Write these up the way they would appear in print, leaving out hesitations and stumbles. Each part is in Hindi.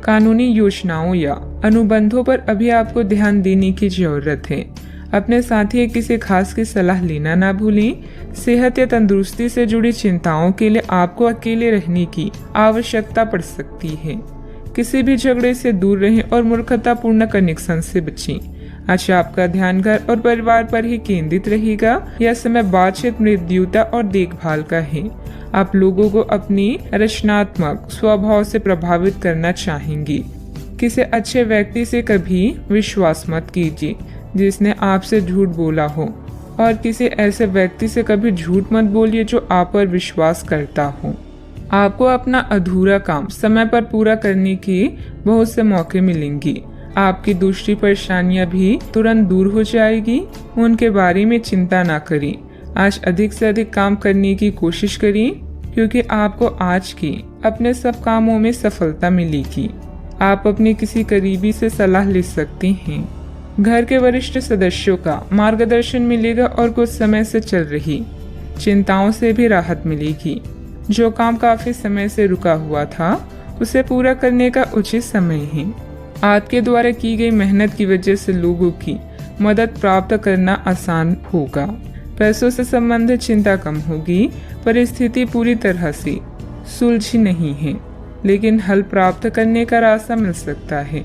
कानूनी योजनाओं या अनुबंधों पर अभी आपको ध्यान देने की जरूरत है। अपने साथी या किसी खास की सलाह लेना ना भूलें। सेहत या तंदुरुस्ती से जुड़ी चिंताओं के लिए आपको अकेले रहने की आवश्यकता पड़ सकती है। किसी भी झगड़े से दूर रहें और मूर्खतापूर्ण कनेक्शन से बचें। आज आपका ध्यान घर और परिवार पर ही केंद्रित रहेगा। यह समय बातचीत, मृदुता और देखभाल का है। आप लोगों को अपनी रचनात्मक स्वभाव से प्रभावित करना चाहेंगे। किसी अच्छे व्यक्ति से कभी विश्वास मत कीजिए जिसने आपसे झूठ बोला हो, और किसी ऐसे व्यक्ति से कभी झूठ मत बोलिए जो आप पर विश्वास करता हो। आपको अपना अधूरा काम समय पर पूरा करने के बहुत से मौके मिलेंगे। आपकी दूसरी परेशानियां भी तुरंत दूर हो जाएगी। उनके बारे में चिंता ना करें। आज अधिक से अधिक काम करने की कोशिश करें, क्योंकि आपको आज के अपने सब कामों में सफलता मिलेगी। आप अपने किसी करीबी से सलाह ले सकते हैं। घर के वरिष्ठ सदस्यों का मार्गदर्शन मिलेगा और कुछ समय से चल रही चिंताओं से भी राहत मिलेगी। जो काम काफी समय से रुका हुआ था, उसे पूरा करने का उचित समय है। आपके द्वारा की गई मेहनत की वजह से लोगों की मदद प्राप्त करना आसान होगा। पैसों से संबंधित चिंता कम होगी। परिस्थिति पूरी तरह से सुलझी नहीं है, लेकिन हल प्राप्त करने का रास्ता मिल सकता है।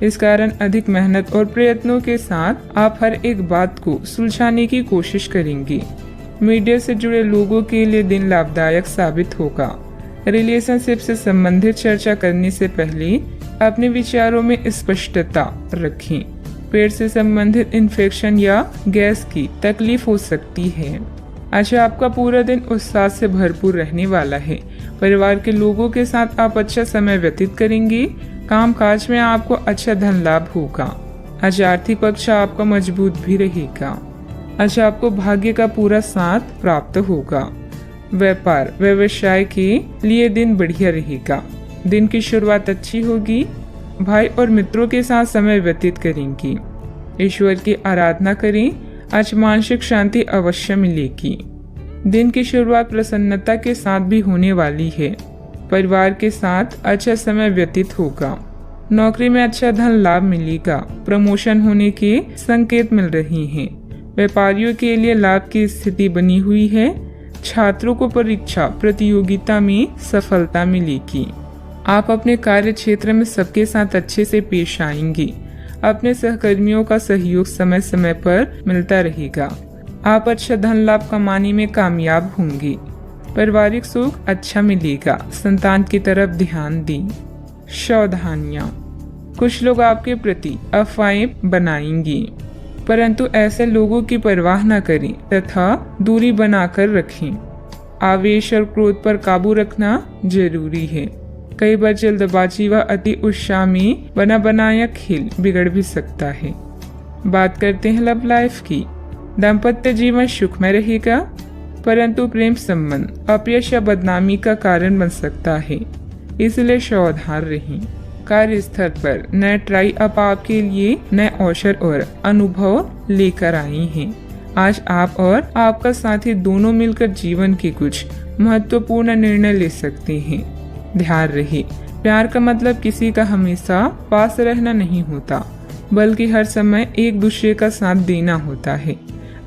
इस कारण अधिक मेहनत और प्रयत्नों के साथ आप हर एक बात को सुलझाने की कोशिश करेंगे। मीडिया से जुड़े लोगों के लिए दिन लाभदायक साबित होगा। रिलेशनशिप से संबंधित चर्चा करने से पहले अपने विचारों में स्पष्टता रखें। पेट से संबंधित इन्फेक्शन या गैस की तकलीफ हो सकती है। आज आपका पूरा दिन उत्साह से भरपूर रहने वाला है। परिवार के लोगों के साथ आप अच्छा समय व्यतीत करेंगे। काम काज में आपको अच्छा धन लाभ होगा। आज आर्थिक पक्ष आपका मजबूत भी रहेगा। आज आपको भाग्य का पूरा साथ प्राप्त होगा। व्यापार व्यवसाय के लिए दिन बढ़िया रहेगा। दिन की शुरुआत अच्छी होगी। भाई और मित्रों के साथ समय व्यतीत करेंगे। ईश्वर की आराधना करें। आज मानसिक शांति अवश्य मिलेगी। दिन की शुरुआत प्रसन्नता के साथ भी होने वाली है। परिवार के साथ अच्छा समय व्यतीत होगा। नौकरी में अच्छा धन लाभ मिलेगा। प्रमोशन होने के संकेत मिल रहे हैं। व्यापारियों के लिए लाभ की स्थिति बनी हुई है। छात्रों को परीक्षा प्रतियोगिता में सफलता मिलेगी। आप अपने कार्य क्षेत्र में सबके साथ अच्छे से पेश आएंगे। अपने सहकर्मियों का सहयोग समय समय पर मिलता रहेगा। आप अच्छा धन लाभ कमाने में कामयाब होंगे। पारिवारिक सुख अच्छा मिलेगा। संतान की तरफ ध्यान दें। सावधानियां। कुछ लोग आपके प्रति अफवाहें बनाएंगे, परंतु ऐसे लोगों की परवाह न करें तथा दूरी बनाकर रखें। आवेश और क्रोध पर काबू रखना जरूरी है। कई बार जल्दबाजी व अति उत्साह में बना बनाया खेल बिगड़ भी सकता है। बात करते हैं लव लाइफ की। दाम्पत्य जीवन सुखमय रहेगा, परंतु प्रेम संबंध अपयश या बदनामी का कारण बन सकता है, इसलिए सावधान रहें। कार्यस्थल पर नए ट्राई अप आपके लिए नए अवसर और अनुभव लेकर आई हैं। आज आप और आपका साथी दोनों मिलकर जीवन के कुछ महत्वपूर्ण निर्णय ले सकते हैं। ध्यान रहे, प्यार का मतलब किसी का हमेशा पास रहना नहीं होता, बल्कि हर समय एक दूसरे का साथ देना होता है।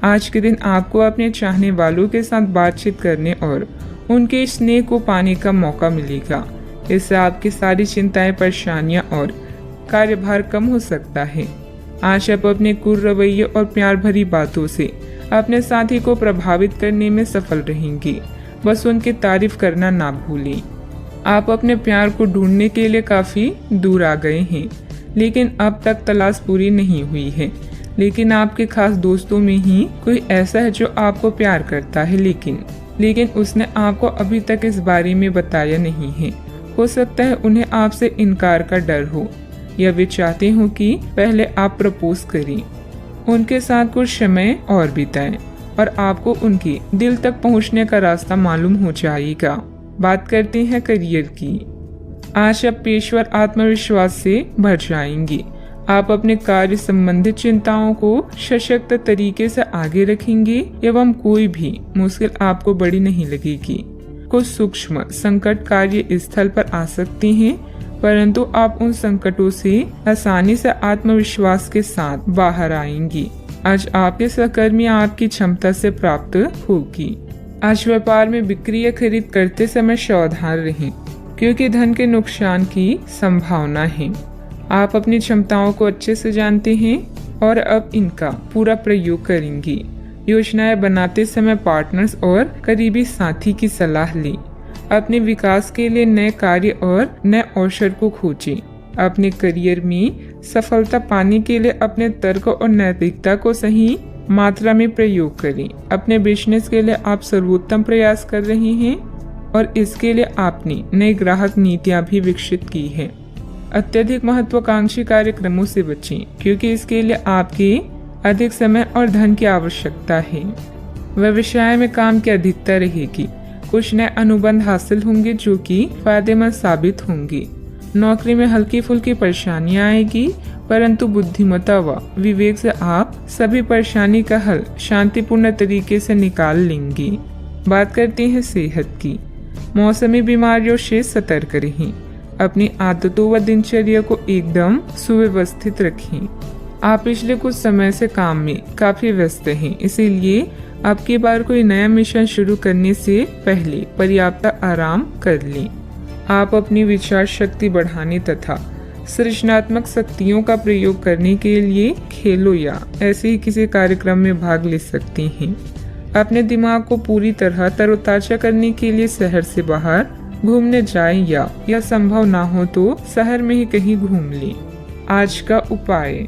आज के दिन आपको अपने चाहने वालों के साथ बातचीत करने और उनके स्नेह को पाने का मौका मिलेगा। इससे आपकी सारी चिंताएं, परेशानियां और कार्यभार कम हो सकता है। आज आप अपने कुल रवैये और प्यार भरी बातों से अपने साथी को प्रभावित करने में सफल रहेंगे। बस उनकी तारीफ करना ना भूलें। आप अपने प्यार को ढूंढने के लिए काफी दूर आ गए हैं, लेकिन अब तक तलाश पूरी नहीं हुई है। लेकिन आपके खास दोस्तों में ही कोई ऐसा है जो आपको प्यार करता है, लेकिन उसने आपको अभी तक इस बारे में बताया नहीं है। हो सकता है उन्हें आपसे इनकार का डर हो, या वे चाहते हो कि पहले आप प्रपोज करें। उनके साथ कुछ समय और बिताएं और आपको उनके दिल तक पहुंचने का रास्ता मालूम हो जाएगा। बात करते हैं करियर की। आज आप पेशेवर आत्मविश्वास से भर जाएंगे। आप अपने कार्य संबंधित चिंताओं को सशक्त तरीके से आगे रखेंगे एवं कोई भी मुश्किल आपको बड़ी नहीं लगेगी। कुछ सूक्ष्म संकट कार्य स्थल पर आ सकते हैं, परंतु आप उन संकटों से आसानी से आत्मविश्वास के साथ बाहर आएंगी। आज आपके सहकर्मी आपकी क्षमता से प्राप्त होगी। आज व्यापार में बिक्री या खरीद करते समय सावधान रहें, क्योंकि धन के नुकसान की संभावना है। आप अपनी क्षमताओं को अच्छे से जानते हैं और अब इनका पूरा प्रयोग करेंगी। योजनाएं बनाते समय पार्टनर्स और करीबी साथी की सलाह लें। अपने विकास के लिए नए कार्य और नए अवसर को खोजें। अपने करियर में सफलता पाने के लिए अपने तर्क और नैतिकता को सही मात्रा में प्रयोग करें। अपने बिजनेस के लिए आप सर्वोत्तम प्रयास कर रहे हैं और इसके लिए आपने नई ग्राहक नीतियां भी विकसित की है। अत्यधिक महत्वाकांक्षी कार्यक्रमों से बचें, क्योंकि इसके लिए आपके अधिक समय और धन की आवश्यकता है। व्यवसाय में काम की अधिकता रहेगी। कुछ नए अनुबंध हासिल होंगे जो कि फायदेमंद साबित होंगे। नौकरी में हल्की फुल्की परेशानियां आएगी, परंतु बुद्धिमत्ता व विवेक से आप सभी परेशानी का हल शांतिपूर्ण तरीके से निकाल लेंगे। बात करते हैं सेहत की। मौसमी बीमारियों से सतर्क रहें। अपनी आदतों व दिनचर्या को एकदम सुव्यवस्थित रखें। आप पिछले कुछ समय से काम में काफी व्यस्त हैं, इसीलिए अब की बार कोई नया मिशन शुरू करने से पहले पर्याप्त आराम कर लें। आप अपनी विचार शक्ति बढ़ाने तथा सृजनात्मक शक्तियों का प्रयोग करने के लिए खेलों या ऐसे ही किसी कार्यक्रम में भाग ले सकते हैं। अपने दिमाग को पूरी तरह तरोताजा करने के लिए शहर से बाहर घूमने जाएं या यह संभव ना हो तो शहर में ही कहीं घूम लें। आज का उपाय,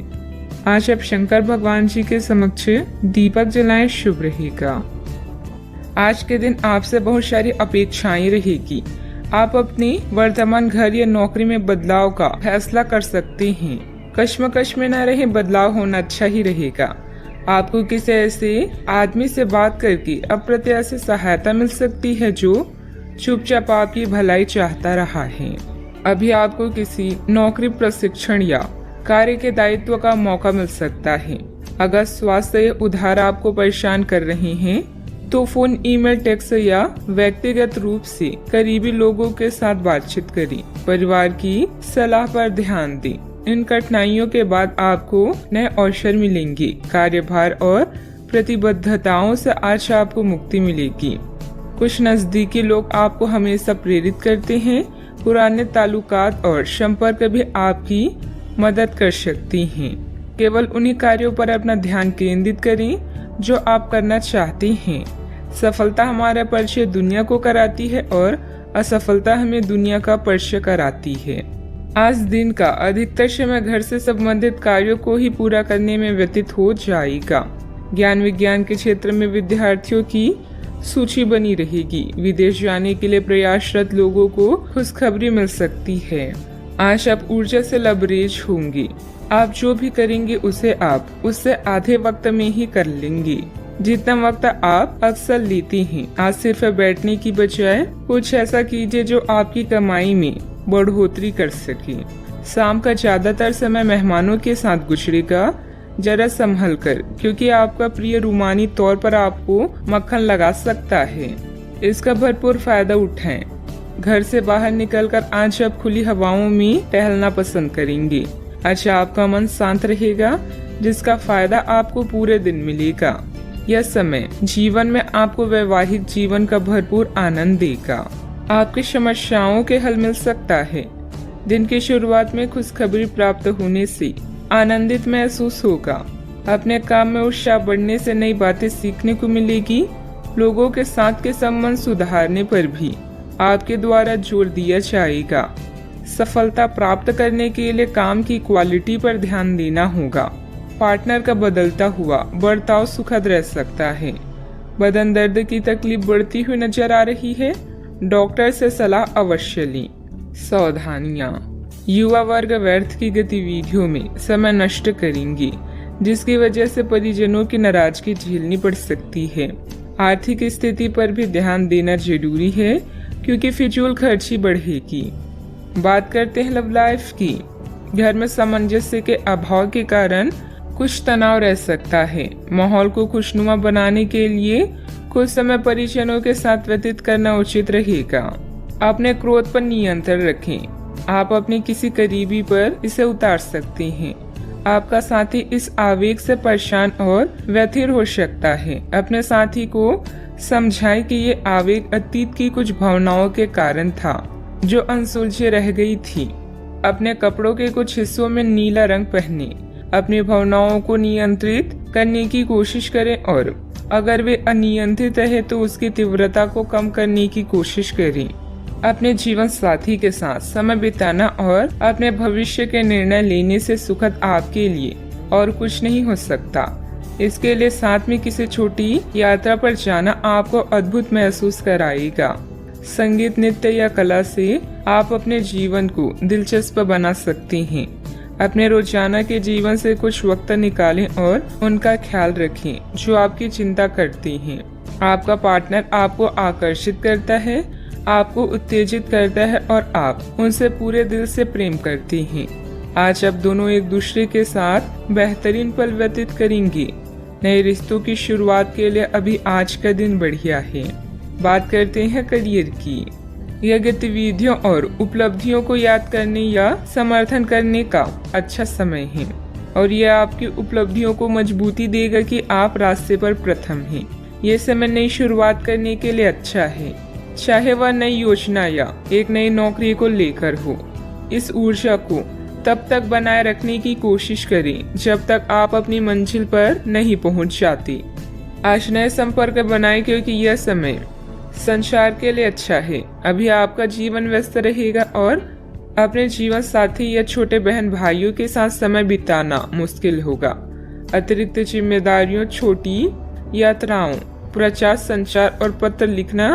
आज आप शंकर भगवान जी के समक्ष दीपक जलाएं, शुभ रहेगा। आज के दिन आपसे बहुत सारी अपेक्षाएं रहेगी। आप अपनी वर्तमान घर या नौकरी में बदलाव का फैसला कर सकते हैं। कश्मकश में न रहे, बदलाव होना अच्छा ही रहेगा। आपको किसी ऐसे आदमी से बात करके अप्रत्याशित सहायता मिल सकती है जो चुपचाप आपकी भलाई चाहता रहा है। अभी आपको किसी नौकरी प्रशिक्षण या कार्य के दायित्व का मौका मिल सकता है। अगर स्वास्थ्य या उधार आपको परेशान कर रहे हैं तो फोन, ईमेल, टेक्स्ट या व्यक्तिगत रूप से करीबी लोगों के साथ बातचीत करें। परिवार की सलाह पर ध्यान दें। इन कठिनाइयों के बाद आपको नए अवसर मिलेंगे। कार्यभार और प्रतिबद्धताओं से आज आपको मुक्ति मिलेगी। कुछ नजदीकी लोग आपको हमेशा प्रेरित करते हैं। पुराने ताल्लुकात और संपर्क भी आपकी मदद कर सकती हैं। केवल उन्हीं कार्यों पर अपना ध्यान केंद्रित करें जो आप करना चाहते हैं। सफलता हमारा परिचय दुनिया को कराती है और असफलता हमें दुनिया का परिचय कराती है। आज दिन का अधिकतर समय घर से संबंधित कार्यों को ही पूरा करने में व्यतीत हो जाएगा। ज्ञान विज्ञान के क्षेत्र में विद्यार्थियों की सूची बनी रहेगी। विदेश जाने के लिए प्रयासरत लोगों को खुशखबरी मिल सकती है। आज आप ऊर्जा से लबरेज होंगे। आप जो भी करेंगे उसे आप उससे आधे वक्त में ही कर लेंगे जितना वक्त आप अक्सर लेती हैं। आज सिर्फ बैठने की बजाय कुछ ऐसा कीजिए जो आपकी कमाई में बढ़ोतरी कर सके। शाम का ज्यादातर समय मेहमानों के साथ गुजरेगा। जरा संभल कर, क्योंकि आपका प्रिय रूमानी तौर पर आपको मक्खन लगा सकता है। इसका भरपूर फायदा उठाएं। घर से बाहर निकलकर आज आप खुली हवाओं में टहलना पसंद करेंगे। आज आपका मन शांत रहेगा, जिसका फायदा आपको पूरे दिन मिलेगा। यह समय जीवन में आपको वैवाहिक जीवन का भरपूर आनंद देगा। आपकी समस्याओं के हल मिल सकता है। दिन की शुरुआत में खुशखबरी प्राप्त होने से आनंदित महसूस होगा। अपने काम में उत्साह बढ़ने से नई बातें सीखने को मिलेगी। लोगों के साथ के संबंध सुधारने पर भी आपके द्वारा जोर दिया जाएगा। सफलता प्राप्त करने के लिए काम की क्वालिटी पर ध्यान देना होगा। पार्टनर का बदलता हुआ बर्ताव सुखद रह सकता है। बदन दर्द की तकलीफ बढ़ती हुई नजर आ रही है। डॉक्टर से सलाह अवश्य लें। सावधानियां, युवा वर्ग व्यर्थ की गतिविधियों में समय नष्ट करेंगे, जिसकी वजह से परिजनों की नाराजगी झेलनी पड़ सकती है। आर्थिक स्थिति पर भी ध्यान देना जरूरी है, क्योंकि फिजूल खर्ची बढ़ेगी। बात करते हैं लव लाइफ की। घर में सामंजस्य के अभाव के कारण कुछ तनाव रह सकता है। माहौल को खुशनुमा बनाने के लिए कुछ समय परिजनों के साथ व्यतीत करना उचित रहेगा। अपने क्रोध पर नियंत्रण रखें। आप अपने किसी करीबी पर इसे उतार सकते हैं। आपका साथी इस आवेग से परेशान और व्यथित हो सकता है। अपने साथी को समझाएं कि ये आवेग अतीत की कुछ भावनाओं के कारण था जो अनसुलझे रह गई थी। अपने कपड़ों के कुछ हिस्सों में नीला रंग पहने, अपनी भावनाओं को नियंत्रित करने की कोशिश करें और अगर वे अनियंत्रित है तो उसकी तीव्रता को कम करने की कोशिश करें। अपने जीवन साथी के साथ समय बिताना और अपने भविष्य के निर्णय लेने से सुखद आपके लिए और कुछ नहीं हो सकता। इसके लिए साथ में किसी छोटी यात्रा पर जाना आपको अद्भुत महसूस कराएगा। संगीत, नृत्य या कला से आप अपने जीवन को दिलचस्प बना सकते हैं। अपने रोजाना के जीवन से कुछ वक्त निकालें और उनका ख्याल रखें जो आपकी चिंता करती हैं। आपका पार्टनर आपको आकर्षित करता है, आपको उत्तेजित करता है और आप उनसे पूरे दिल से प्रेम करती हैं। आज आप दोनों एक दूसरे के साथ बेहतरीन पल व्यतीत करेंगे। नए रिश्तों की शुरुआत के लिए अभी आज का दिन बढ़िया है। बात करते हैं करियर की। यह गतिविधियों और उपलब्धियों को याद करने या समर्थन करने का अच्छा समय है और यह आपकी उपलब्धियों को मजबूती देगा कि आप रास्ते पर प्रथम हैं। यह समय नई शुरुआत करने के लिए अच्छा है, चाहे वह नई योजना या एक नई नौकरी को लेकर हो। इस ऊर्जा को तब तक बनाए रखने की कोशिश करें जब तक आप अपनी मंजिल पर नहीं पहुंच जाते। आज नए संपर्क बनाएं क्योंकि यह समय संचार के लिए अच्छा है। अभी आपका जीवन व्यस्त रहेगा और अपने जीवन साथी या छोटे बहन भाइयों के साथ समय बिताना मुश्किल होगा। अतिरिक्त जिम्मेदारियों, छोटी यात्राओं, प्रचार, संचार और पत्र लिखना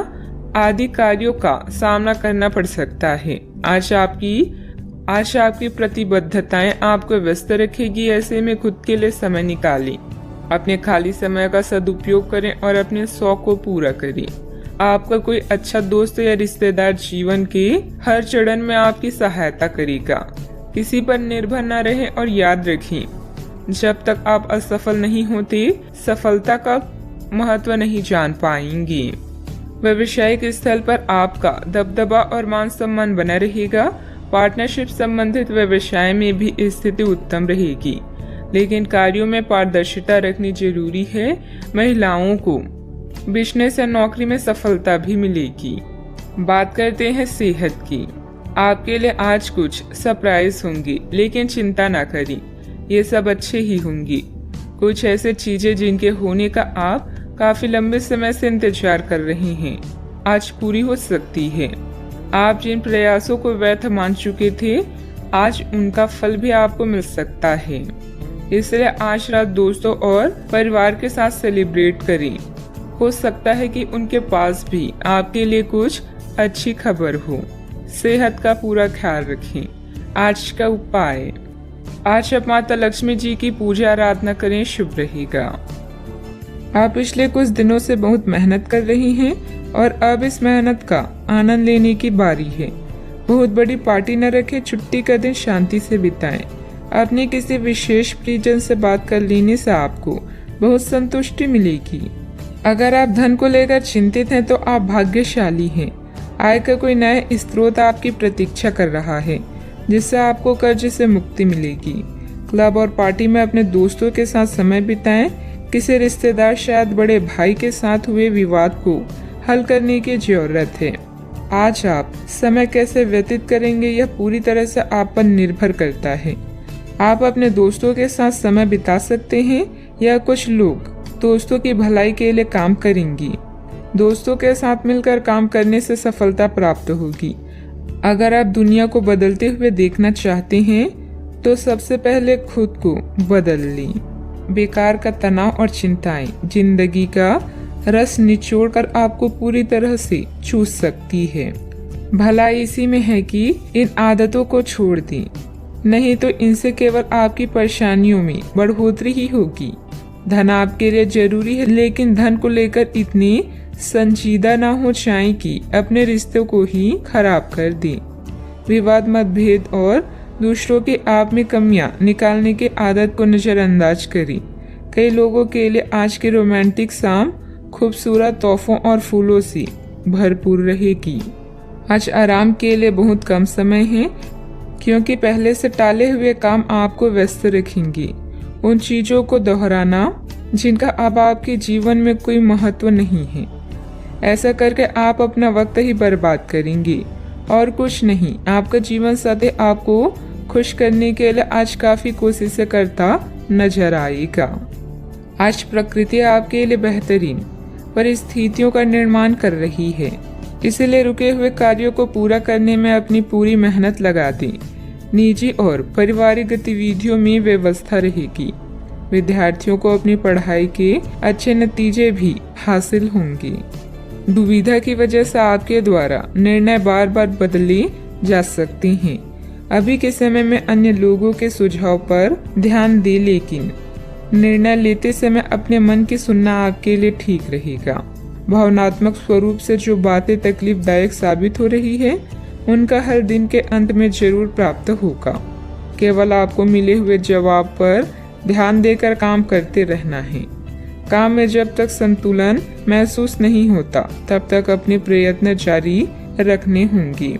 आदि कार्यों का सामना करना पड़ सकता है। आज आपकी प्रतिबद्धताएं आपको व्यस्त रखेगी। ऐसे में खुद के लिए समय निकालें, अपने खाली समय का सदुपयोग करें और अपने शौक को पूरा करें। आपका कोई अच्छा दोस्त या रिश्तेदार जीवन के हर चरण में आपकी सहायता करेगा। किसी पर निर्भर न रहें और याद रखें, जब तक आप असफल नहीं होते सफलता का महत्व नहीं जान पाएंगे। व्यवसायिक स्थल पर आपका दबदबा और मान सम्मान बना रहेगा। पार्टनरशिप संबंधित व्यवसाय में भी स्थिति उत्तम रहेगी, लेकिन कार्यों में पारदर्शिता रखनी जरूरी है। महिलाओं को बिजनेस या नौकरी में सफलता भी मिलेगी। बात करते हैं सेहत की। आपके लिए आज कुछ सरप्राइज होंगे, लेकिन चिंता ना करें, ये सब अच्छे ही होंगे। कुछ ऐसे चीजें जिनके होने का आप काफी लंबे समय से इंतजार कर रहे हैं आज पूरी हो सकती है। आप जिन प्रयासों को व्यर्थ मान चुके थे आज उनका फल भी आपको मिल सकता है। इसलिए आज रात दोस्तों और परिवार के साथ सेलिब्रेट करें। हो सकता है कि उनके पास भी आपके लिए कुछ अच्छी खबर हो। सेहत का पूरा ख्याल रखें। आज का उपाय, आज आप माता लक्ष्मी जी की पूजा आराधना करें, शुभ रहेगा। आप पिछले कुछ दिनों से बहुत मेहनत कर रही हैं और अब इस मेहनत का आनंद लेने की बारी है। बहुत बड़ी पार्टी न रखें, छुट्टी का दिन शांति से बिताएं। अपने किसी विशेष प्रियजन से बात कर लेने से आपको बहुत संतुष्टि मिलेगी। अगर आप धन को लेकर चिंतित हैं तो आप भाग्यशाली हैं। आय का कोई नया स्रोत आपकी प्रतीक्षा कर रहा है जिससे आपको कर्ज से मुक्ति मिलेगी। क्लब और पार्टी में अपने दोस्तों के साथ समय बिताएं। किसी रिश्तेदार, शायद बड़े भाई के साथ हुए विवाद को हल करने की जरूरत है। आज आप समय कैसे व्यतीत करेंगे यह पूरी तरह से आप पर निर्भर करता है। आप अपने दोस्तों के साथ समय बिता सकते हैं या कुछ लोग दोस्तों की भलाई के लिए काम करेंगी। दोस्तों के साथ मिलकर काम करने से सफलता प्राप्त होगी। अगर आप दुनिया को बदलते हुए देखना चाहते हैं तो सबसे पहले खुद को बदल लें। बेकार का तनाव और चिंताएं जिंदगी का रस निचोड़कर आपको पूरी तरह से चूस सकती है। भलाई इसी में है कि इन आदतों को छोड़ दें, नहीं तो इनसे केवल आपकी परेशानियों में बढ़ोतरी ही होगी। धन आपके लिए जरूरी है, लेकिन धन को लेकर इतनी संजीदा ना हो जाए कि अपने रिश्तों को ही खराब कर दें। विवाद, मतभेद और दूसरों की आप में कमियां निकालने की आदत को नजरअंदाज करें। कई लोगों के लिए आज की रोमांटिक शाम खूबसूरत तोहफों और फूलों से भरपूर रहेगी। आज आराम के लिए बहुत कम समय है। क्योंकि पहले से टाले हुए काम आपको व्यस्त रखेंगे। उन चीज़ों को दोहराना जिनका अब आपके जीवन में कोई महत्व नहीं है। ऐसा करके आप अपना वक्त ही बर्बाद करेंगे और कुछ नहीं। आपका जीवन सदैव आपको खुश करने के लिए आज काफ़ी कोशिशें करता नजर आएगा। आज प्रकृति आपके लिए बेहतरीन परिस्थितियों का निर्माण कर रही है, इसलिए रुके हुए कार्यों को पूरा करने में अपनी पूरी मेहनत लगा दें। निजी और पारिवारिक गतिविधियों में व्यवस्था रहेगी। विद्यार्थियों को अपनी पढ़ाई के अच्छे नतीजे भी हासिल होंगे। दुविधा की वजह से आपके द्वारा निर्णय बार बार बदले जा सकते हैं। अभी के समय में अन्य लोगों के सुझाव पर ध्यान दें, लेकिन निर्णय लेते समय अपने मन की सुनना आपके लिए ठीक रहेगा। भावनात्मक स्वरूप से जो बातें तकलीफदायक साबित हो रही है, उनका हर दिन के अंत में जरूर प्राप्त होगा। केवल आपको मिले हुए जवाब पर ध्यान देकर काम करते रहना है। काम में जब तक संतुलन महसूस नहीं होता, तब तक अपने प्रयत्न जारी रखने होंगे।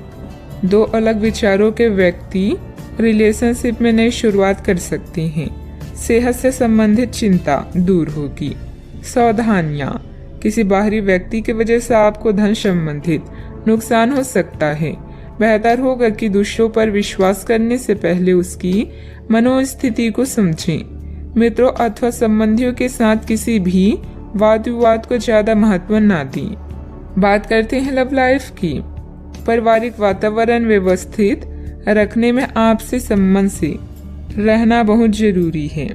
दो अलग विचारों के व्यक्ति रिलेशनशिप में नई शुरुआत कर सकते हैं। सेहत से संबंधित चिंता दूर होगी। सावधानियां, किसी बाहरी व्यक्ति की वजह से आपको धन संबंधित नुकसान हो सकता है। बेहतर होगा कि दूसरों पर विश्वास करने से पहले उसकी मनोस्थिति को समझें। मित्रों अथवा संबंधियों के साथ किसी भी वाद विवाद को ज्यादा महत्व ना दें। बात करते हैं लव लाइफ की। पारिवारिक वातावरण व्यवस्थित रखने में आपसी संबंध से रहना बहुत जरूरी है।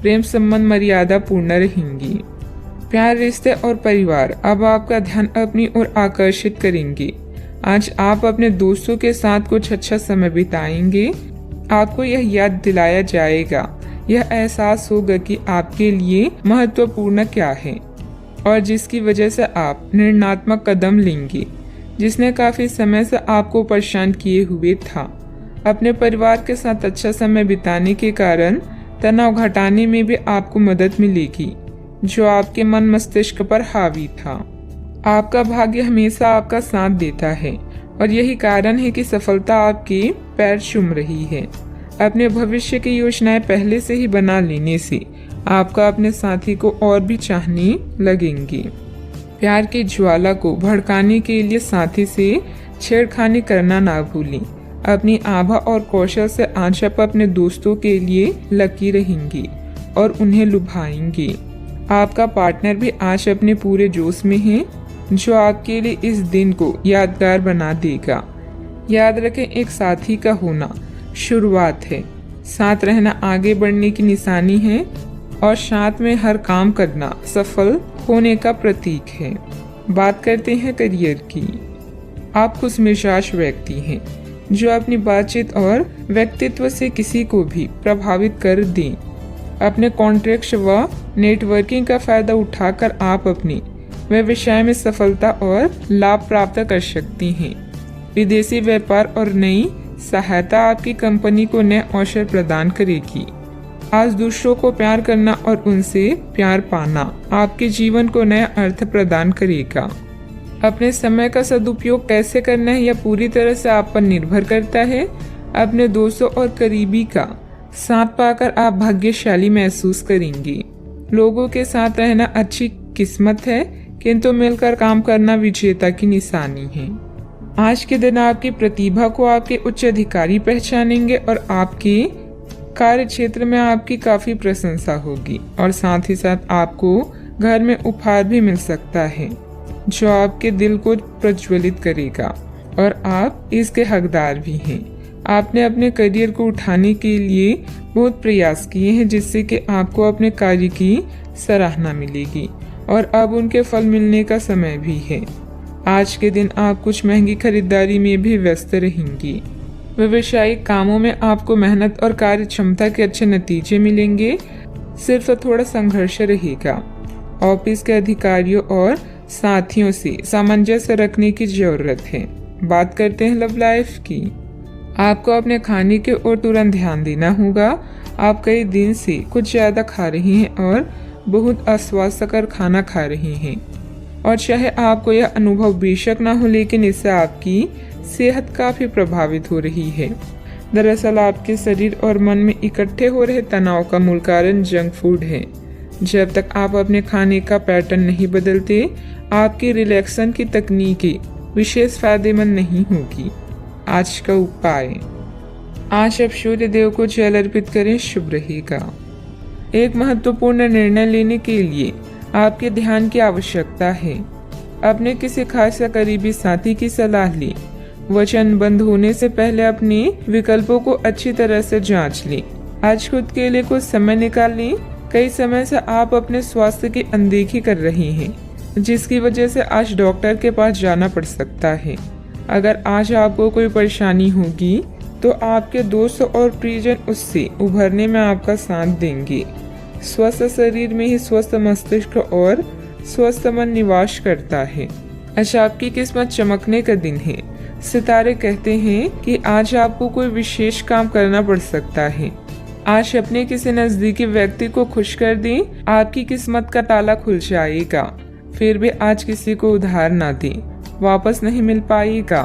प्रेम संबंध मर्यादा पूर्ण रहेंगी। प्यार, रिश्ते और परिवार अब आपका ध्यान अपनी ओर आकर्षित करेंगे। आज आप अपने दोस्तों के साथ कुछ अच्छा समय बिताएंगे। आपको यह याद दिलाया जाएगा, यह एहसास होगा कि आपके लिए महत्वपूर्ण क्या है और जिसकी वजह से आप निर्णयात्मक कदम लेंगे, जिसने काफी समय से आपको परेशान किए हुए था। अपने परिवार के साथ अच्छा समय बिताने के कारण तनाव घटाने में भी आपको मदद मिलेगी, जो आपके मन मस्तिष्क पर हावी था। आपका भाग्य हमेशा आपका साथ देता है और यही कारण है कि सफलता आपके पैर चूम रही है। अपने भविष्य की योजनाएं पहले से ही बना लेने से आपका अपने साथी को और भी चाहने लगेंगे। प्यार की ज्वाला को भड़काने के लिए साथी से छेड़खानी करना ना भूलें। अपनी आभा और कौशल से आज आप अपने दोस्तों के लिए लकी रहेंगे और उन्हें लुभाएंगे। आपका पार्टनर भी आज अपने पूरे जोश में है, जो आपके लिए इस दिन को यादगार बना देगा। याद रखें, एक साथी का होना शुरुआत है, साथ रहना आगे बढ़ने की निशानी है और साथ में हर काम करना सफल होने का प्रतीक है। बात करते हैं करियर की। आप खुशमिजाज व्यक्ति हैं, जो अपनी बातचीत और व्यक्तित्व से किसी को भी प्रभावित कर दें। अपने कॉन्ट्रैक्ट व नेटवर्किंग का फायदा उठाकर आप अपने व्यवसाय में सफलता और लाभ प्राप्त कर सकती हैं। विदेशी व्यापार और नई सहायता आपकी कंपनी को नए अवसर प्रदान करेगी। आज दूसरों को प्यार करना और उनसे प्यार पाना आपके जीवन को नया अर्थ प्रदान करेगा। अपने समय का सदुपयोग कैसे करना है, यह पूरी तरह से आप पर निर्भर करता है। अपने दोस्तों और करीबी का साथ पाकर आप भाग्यशाली महसूस करेंगे। लोगों के साथ रहना अच्छी किस्मत है, किंतु मिलकर काम करना विजेता की निशानी है। आज के दिन आपकी प्रतिभा को आपके उच्च अधिकारी पहचानेंगे और आपके कार्य क्षेत्र में आपकी काफी प्रशंसा होगी और साथ ही साथ आपको घर में उपहार भी मिल सकता है, जो आपके दिल को प्रज्वलित करेगा और आप इसके हकदार भी हैं। आपने अपने करियर को उठाने के लिए बहुत प्रयास किए हैं, जिससे कि आपको अपने कार्य की सराहना मिलेगी और अब उनके फल मिलने का समय भी है। आज के दिन आप कुछ महंगी खरीदारी में भी व्यस्त रहेंगी। व्यावसायिक कामों में आपको मेहनत और कार्य क्षमता के अच्छे नतीजे मिलेंगे, सिर्फ थोड़ा संघर्ष रहेगा। ऑफिस के अधिकारियों और साथियों से सामंजस्य रखने की जरूरत है। बात करते हैं लव लाइफ की। आपको अपने खाने के ओर तुरंत ध्यान देना होगा। आप कई दिन से कुछ ज्यादा खा रही हैं और बहुत अस्वास्थ्यकर खाना खा रही हैं और चाहे आपको यह अनुभव बेशक ना हो, लेकिन इससे आपकी सेहत काफी प्रभावित हो रही है। दरअसल आपके शरीर और मन में इकट्ठे हो रहे तनाव का मूल कारण जंक फूड है। जब तक आप अपने खाने का पैटर्न नहीं बदलते, आपकी रिलैक्सन की तकनीकें विशेष फायदेमंद नहीं होगी। आज का उपाय, आज आप सूर्य देव को जल अर्पित करें, शुभ रहेगा। एक महत्वपूर्ण निर्णय लेने के लिए आपके ध्यान की आवश्यकता है। अपने किसी खास या करीबी साथी की सलाह लें। वचनबद्ध होने से पहले अपने विकल्पों को अच्छी तरह से जांच लें। आज खुद के लिए कुछ समय निकाल लें। कई समय से आप अपने स्वास्थ्य की अनदेखी कर रहे हैं, जिसकी वजह से आज डॉक्टर के पास जाना पड़ सकता है। अगर आज आपको कोई परेशानी होगी तो आपके दोस्त और प्रियजन उससे उभरने में आपका साथ देंगे। स्वस्थ शरीर में ही स्वस्थ मस्तिष्क और स्वस्थ मन निवास करता है। आज आपकी किस्मत चमकने का दिन है। सितारे कहते हैं कि आज आपको कोई विशेष काम करना पड़ सकता है। आज अपने किसी नजदीकी व्यक्ति को खुश कर दें, आपकी किस्मत का ताला खुल जाएगा। फिर भी आज किसी को उधार ना दें, वापस नहीं मिल पाएगा।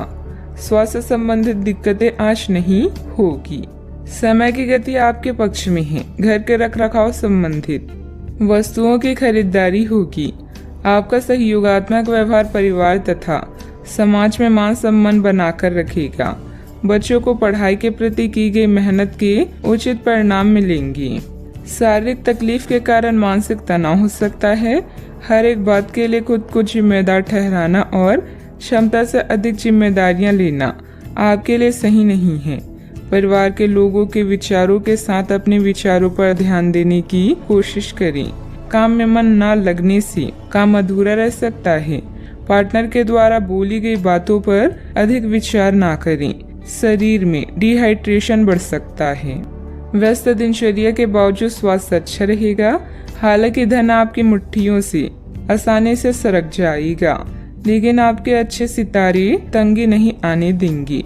स्वास्थ्य संबंधित दिक्कतें आज नहीं होगी। समय की गति आपके पक्ष में है। घर के रखरखाव संबंधित वस्तुओं की खरीदारी होगी। आपका सहयोगात्मक व्यवहार परिवार तथा समाज में मान सम्मान बनाकर रखेगा। बच्चों को पढ़ाई के प्रति की गई मेहनत के उचित परिणाम मिलेंगे। शारीरिक तकलीफ के कारण मानसिक तनाव हो सकता है। हर एक बात के लिए खुद को जिम्मेदार ठहराना और क्षमता से अधिक जिम्मेदारियां लेना आपके लिए सही नहीं है। परिवार के लोगों के विचारों के साथ अपने विचारों पर ध्यान देने की कोशिश करें। काम में मन न लगने से काम अधूरा रह सकता है। पार्टनर के द्वारा बोली गई बातों पर अधिक विचार ना करें। शरीर में डिहाइड्रेशन बढ़ सकता है। व्यस्त दिनचर्या के बावजूद स्वास्थ्य अच्छा रहेगा। हालांकि धन आपकी मुट्ठियों से आसानी से सरक जाएगा, लेकिन आपके अच्छे सितारे तंगी नहीं आने देंगे।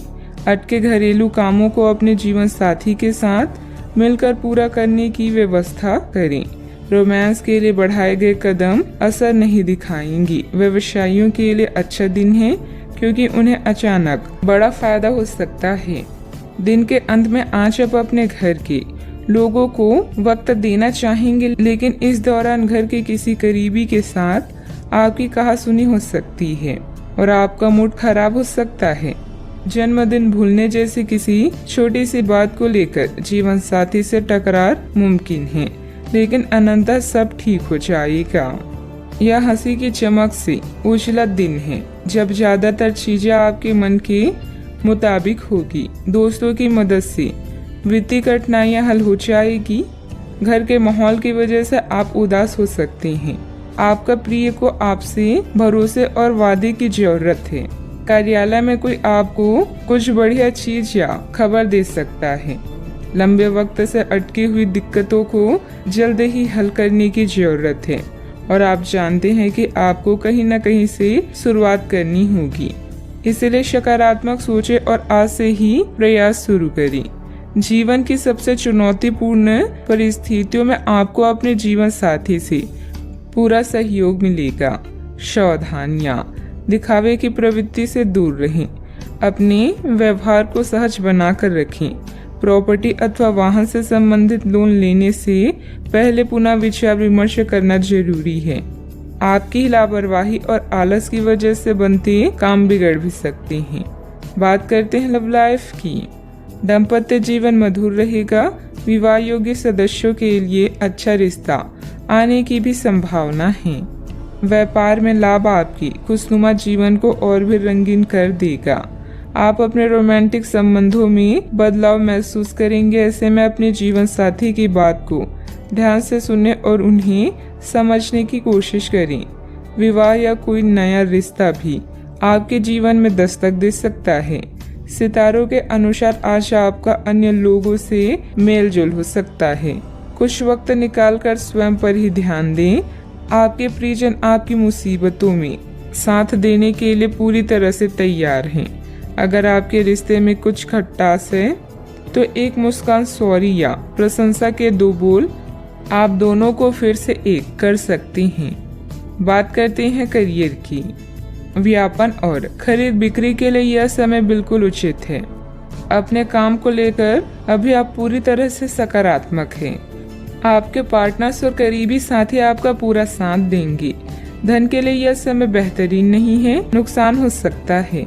अटके घरेलू कामों को अपने जीवन साथी के साथ मिलकर पूरा करने की व्यवस्था करें। रोमांस के लिए बढ़ाए गए कदम असर नहीं दिखाएंगे। व्यवसायियों के लिए अच्छा दिन है, क्योंकि उन्हें अचानक बड़ा फायदा हो सकता है। दिन के अंत में आज आप अपने घर के लोगों को वक्त देना चाहेंगे, लेकिन इस दौरान घर के किसी करीबी के साथ आपकी कहासुनी हो सकती है और आपका मूड खराब हो सकता है। जन्मदिन भूलने जैसी किसी छोटी सी बात को लेकर जीवन साथी से टकरार मुमकिन है, लेकिन अनंततः सब ठीक हो जाएगा। यह हंसी की चमक से उजला दिन है, जब ज्यादातर चीजें आपके मन के मुताबिक होगी। दोस्तों की मदद से वित्तीय कठिनाइयां हल हो जाएगी। घर के माहौल की वजह से आप उदास हो सकते हैं। आपका प्रिय को आपसे भरोसे और वादे की जरूरत है। कार्यालय में कोई आपको कुछ बढ़िया चीज या खबर दे सकता है। लंबे वक्त से अटकी हुई दिक्कतों को जल्द ही हल करने की जरूरत है और आप जानते हैं कि आपको कहीं न कहीं से शुरुआत करनी होगी। इसलिए सकारात्मक सोचें और आज से ही प्रयास शुरू करें। जीवन की सबसे चुनौतीपूर्ण परिस्थितियों में आपको अपने जीवन साथी से पूरा सहयोग मिलेगा। सावधानियां, दिखावे की प्रवृत्ति से दूर रहें। अपने व्यवहार को सहज बनाकर रखें। प्रॉपर्टी अथवा वाहन से संबंधित लोन लेने से पहले पुनः विचार विमर्श करना जरूरी है। आपकी लापरवाही और आलस की वजह से बनते काम बिगड़ भी सकते हैं। बात करते हैं लव लाइफ की। दाम्पत्य जीवन मधुर रहेगा। विवाह योग्य सदस्यों के लिए अच्छा रिश्ता आने की भी संभावना है। व्यापार में लाभ आपकी खुशनुमा जीवन को और भी रंगीन कर देगा। आप अपने रोमांटिक संबंधों में बदलाव महसूस करेंगे। ऐसे में अपने जीवन साथी की बात को ध्यान से सुने और उन्हें समझने की कोशिश करें। विवाह या कोई नया रिश्ता भी आपके जीवन में दस्तक दे सकता है। सितारों के अनुसार आज आपका अन्य लोगों से मेलजोल हो सकता है। कुछ वक्त निकालकर स्वयं पर ही ध्यान दें। आपके प्रियजन आपकी मुसीबतों में साथ देने के लिए पूरी तरह से तैयार हैं। अगर आपके रिश्ते में कुछ खटास है तो एक मुस्कान, सॉरी या प्रशंसा के 2 बोल आप दोनों को फिर से एक कर सकते हैं। बात करते हैं करियर की। व्यापार और खरीद बिक्री के लिए यह समय बिल्कुल उचित है। अपने काम को लेकर अभी आप पूरी तरह से सकारात्मक हैं। आपके पार्टनर्स और करीबी साथी आपका पूरा साथ देंगे। धन के लिए यह समय बेहतरीन नहीं है, नुकसान हो सकता है,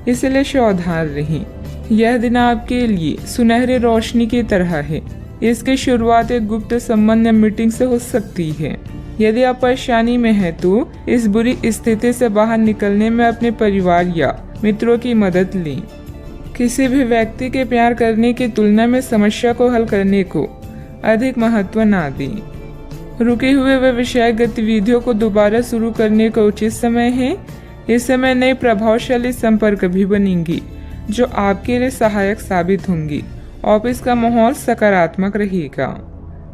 इसलिए सावधान रहें। यह दिन आपके लिए सुनहरी रोशनी की तरह है। इसकी शुरुआत एक गुप्त संबंध या मीटिंग से हो सकती है। यदि आप परेशानी में हैं तो इस बुरी स्थिति से बाहर निकलने में अपने परिवार या मित्रों की मदद लें। किसी भी व्यक्ति के प्यार करने की तुलना में समस्या को हल करने को अधिक महत्व ना दें। रुके हुए वे विषय गतिविधियों को दोबारा शुरू करने का उचित समय है। इस समय नई प्रभावशाली संपर्क भी बनेंगी जो आपके लिए सहायक साबित होंगी। ऑफिस का माहौल सकारात्मक रहेगा।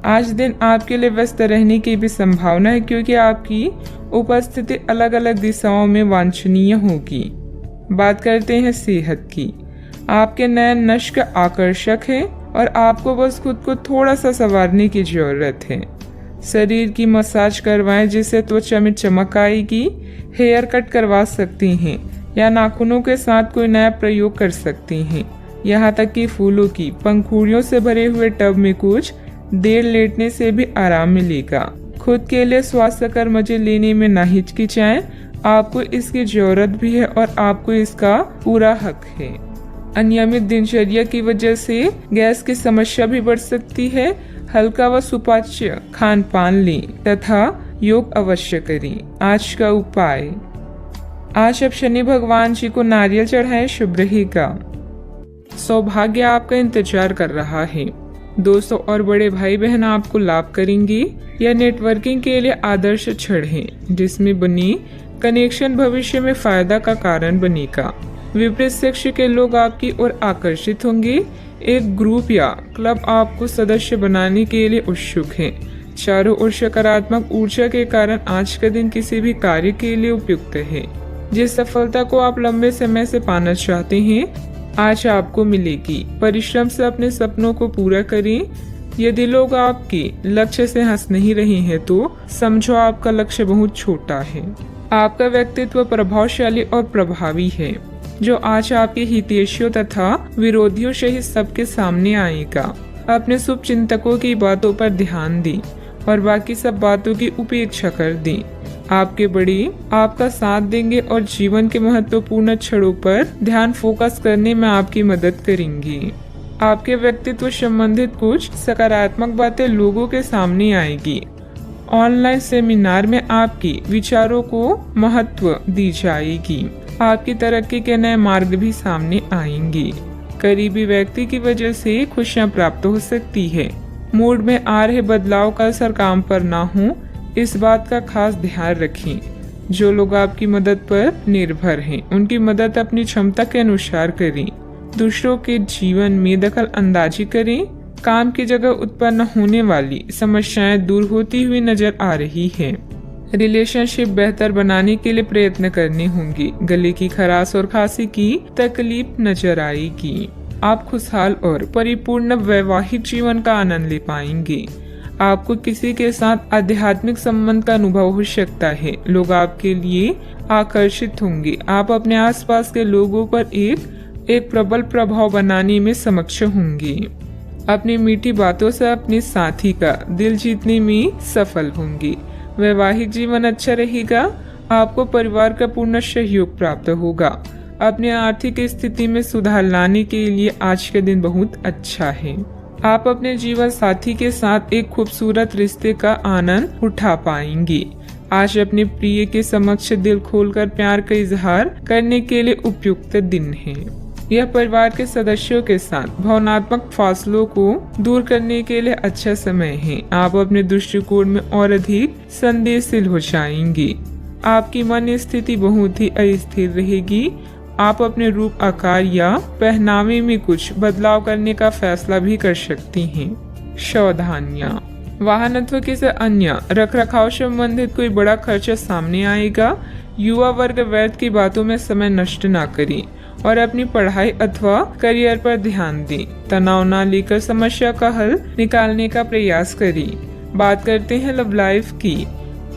आज दिन आपके लिए व्यस्त रहने की भी संभावना है क्योंकि आपकी उपस्थिति अलग अलग दिशाओं में वांछनीय होगी। बात करते हैं सेहत की। आपके नयन नश्क आकर्षक है और आपको बस खुद को थोड़ा सा संवारने की जरूरत है। शरीर की मसाज करवाएं जिससे त्वचा में चमक आएगी। हेयर कट करवा सकती हैं या नाखूनों के साथ कोई नया प्रयोग कर सकती हैं। यहाँ तक कि फूलों की पंखुड़ियों से भरे हुए टब में कुछ देर लेटने से भी आराम मिलेगा। खुद के लिए स्वास्थ्यकर मजे लेने में ना हिचकिचाएं। आपको इसकी जरूरत भी है और आपको इसका पूरा हक है। अनियमित दिनचर्या की वजह से गैस की समस्या भी बढ़ सकती है। हल्का व सुपाच्य खान पान लें तथा योग अवश्य करें। आज का उपाय, आज अब शनि भगवान जी को नारियल चढ़ाएं, शुभ रहेगा। सौभाग्य आपका इंतजार कर रहा है। दोस्तों और बड़े भाई बहन आपको लाभ करेंगे। यह नेटवर्किंग के लिए आदर्श क्षण है जिसमें बनी कनेक्शन भविष्य में फायदा का कारण बनेगा। विपरीत सेक्स के लोग आपकी ओर आकर्षित होंगे। एक ग्रुप या क्लब आपको सदस्य बनाने के लिए उत्सुक है। चारों ओर सकारात्मक ऊर्जा के कारण आज का दिन किसी भी कार्य के लिए उपयुक्त है। जिस सफलता को आप लंबे समय से पाना चाहते हैं आज आपको मिलेगी। परिश्रम से अपने सपनों को पूरा करें। यदि लोग आपके लक्ष्य से हंस नहीं रहे हैं तो समझो आपका लक्ष्य बहुत छोटा है। आपका व्यक्तित्व प्रभावशाली और प्रभावी है जो आज आपके हितैषियों तथा विरोधियों सहित सबके सामने आएगा। अपने शुभ चिंतकों की बातों पर ध्यान दें और बाकी सब बातों की उपेक्षा कर दें। आपके बड़े आपका साथ देंगे और जीवन के महत्वपूर्ण क्षणों पर ध्यान फोकस करने में आपकी मदद करेंगे। आपके व्यक्तित्व संबंधित कुछ सकारात्मक बातें लोगों के सामने आएगी। ऑनलाइन सेमिनार में आपके विचारों को महत्व दी जाएगी। आपकी तरक्की के नए मार्ग भी सामने आएंगे। करीबी व्यक्ति की वजह से खुशियां प्राप्त हो सकती है। मूड में आ रहे बदलाव का असर काम पर ना हो, इस बात का खास ध्यान रखें। जो लोग आपकी मदद पर निर्भर हैं, उनकी मदद अपनी क्षमता के अनुसार करें। दूसरों के जीवन में दखल अंदाजी करें। काम की जगह उत्पन्न होने वाली समस्याएं दूर होती हुई नजर आ रही है। रिलेशनशिप बेहतर बनाने के लिए प्रयत्न करने होंगे। गले की खराश और खांसी की तकलीफ नजर आएगी। आप खुशहाल और परिपूर्ण वैवाहिक जीवन का आनंद ले पाएंगे। आपको किसी के साथ आध्यात्मिक संबंध का अनुभव हो सकता है। लोग आपके लिए आकर्षित होंगे। आप अपने आसपास के लोगों पर एक प्रबल प्रभाव बनाने में सक्षम होंगे। अपनी मीठी बातों से अपने साथी का दिल जीतने में सफल होंगे। वैवाहिक जीवन अच्छा रहेगा। आपको परिवार का पूर्ण सहयोग प्राप्त होगा। अपने आर्थिक स्थिति में सुधार लाने के लिए आज का दिन बहुत अच्छा है। आप अपने जीवन साथी के साथ एक खूबसूरत रिश्ते का आनंद उठा पाएंगे। आज अपने प्रिय के समक्ष दिल खोलकर प्यार का इजहार करने के लिए उपयुक्त दिन है। यह परिवार के सदस्यों के साथ भावनात्मक फासलों को दूर करने के लिए अच्छा समय है। आप अपने दृष्टिकोण में और अधिक संदेशशील हो जाएंगे। आपकी मन स्थिति बहुत ही अस्थिर रहेगी। आप अपने रूप, आकार या पहनावे में कुछ बदलाव करने का फैसला भी कर सकती हैं। सावधानियां, वाहन अथवा किसी अन्य रखरखाव संबंधित कोई बड़ा खर्चा सामने आएगा। युवा वर्ग व्यर्थ की बातों में समय नष्ट ना करें और अपनी पढ़ाई अथवा करियर पर ध्यान दें। तनाव न लेकर समस्या का हल निकालने का प्रयास करें। बात करते हैं लव लाइफ की।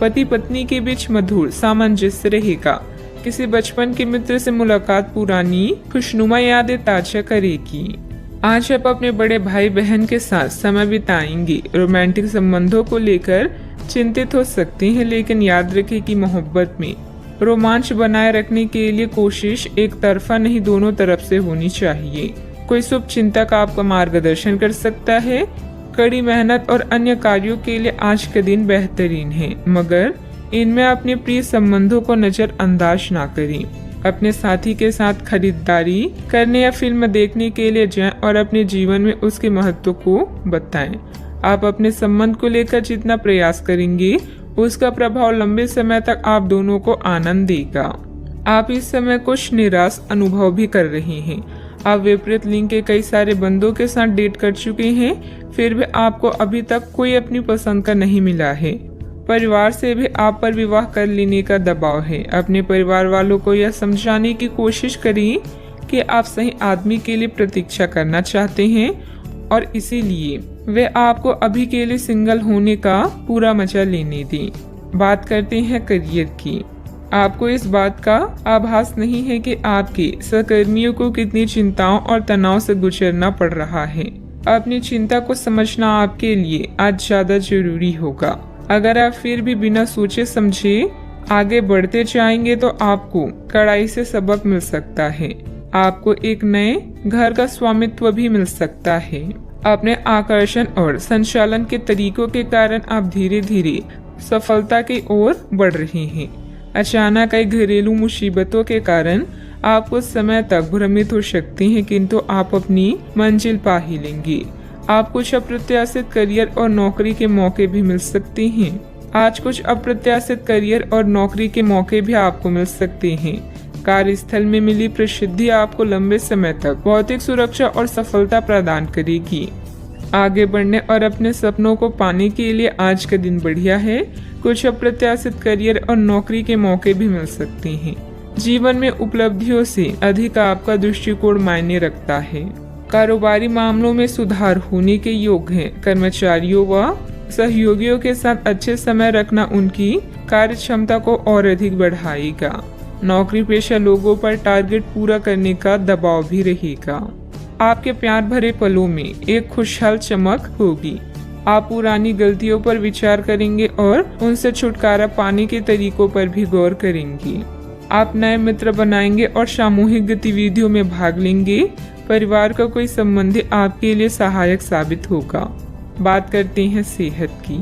पति पत्नी के बीच मधुर सामंजस्य रहेगा। किसी बचपन के मित्र से मुलाकात पुरानी खुशनुमा यादें ताजा करेगी। आज आप अपने बड़े भाई बहन के साथ समय बिताएंगे। रोमांटिक संबंधों को लेकर चिंतित हो सकते हैं, लेकिन याद रखें कि मोहब्बत में रोमांच बनाए रखने के लिए कोशिश एक तरफा नहीं, दोनों तरफ से होनी चाहिए। कोई शुभ चिंतक आपका मार्गदर्शन कर सकता है। कड़ी मेहनत और अन्य कार्यों के लिए आज का दिन बेहतरीन है, मगर इनमें अपने प्रिय संबंधों को नजरअंदाज ना करें। अपने साथी के साथ खरीदारी करने या फिल्म देखने के लिए जाएं और अपने जीवन में उसके महत्व को बताएं। आप अपने संबंध को लेकर जितना प्रयास करेंगे, उसका प्रभाव लंबे समय तक आप दोनों को आनंद देगा। आप इस समय कुछ निराश अनुभव भी कर रहे हैं। आप विपरीत लिंग के कई सारे बंदों के साथ डेट कर चुके हैं, फिर भी आपको अभी तक कोई अपनी पसंद का नहीं मिला है। परिवार से भी आप पर विवाह कर लेने का दबाव है। अपने परिवार वालों को यह समझाने की कोशिश करें कि आप सही आदमी के लिए प्रतीक्षा करना चाहते हैं और इसीलिए वे आपको अभी के लिए सिंगल होने का पूरा मजा लेने दें। बात करते हैं करियर की। आपको इस बात का आभास नहीं है कि आपके सहकर्मियों को कितनी चिंताओं और तनाव से गुजरना पड़ रहा है। अपनी चिंता को समझना आपके लिए आज ज्यादा जरूरी होगा। अगर आप फिर भी बिना सोचे समझे आगे बढ़ते जाएंगे तो आपको कड़ाई से सबक मिल सकता है। आपको एक नए घर का स्वामित्व भी मिल सकता है। अपने आकर्षण और संचालन के तरीकों के कारण आप धीरे धीरे सफलता की ओर बढ़ रहे हैं। अचानक कई घरेलू मुसीबतों के कारण आप कुछ समय तक भ्रमित हो सकते हैं, किंतु आप अपनी मंजिल पा ही लेंगे। आप कुछ अप्रत्याशित करियर और नौकरी के मौके भी मिल सकते हैं। आज कुछ अप्रत्याशित करियर और नौकरी के मौके भी आपको मिल सकते हैं। कार्यस्थल में मिली प्रसिद्धि आपको लंबे समय तक भौतिक सुरक्षा और सफलता प्रदान करेगी। आगे बढ़ने और अपने सपनों को पाने के लिए आज का दिन बढ़िया है। कुछ अप्रत्याशित करियर और नौकरी के मौके भी मिल सकते हैं। जीवन में उपलब्धियों से अधिक आपका दृष्टिकोण मायने रखता है। कारोबारी मामलों में सुधार होने के योग हैं। कर्मचारियों व सहयोगियों के साथ अच्छे समय रखना उनकी कार्य क्षमता को और अधिक बढ़ाएगा। नौकरी पेशा लोगों पर टारगेट पूरा करने का दबाव भी रहेगा। आपके प्यार भरे पलों में एक खुशहाल चमक होगी। आप पुरानी गलतियों पर विचार करेंगे और उनसे छुटकारा पाने के तरीकों पर भी गौर करेंगे। आप नए मित्र बनाएंगे और सामूहिक गतिविधियों में भाग लेंगे। परिवार का कोई संबंधी आपके लिए सहायक साबित होगा। बात करते हैं सेहत की।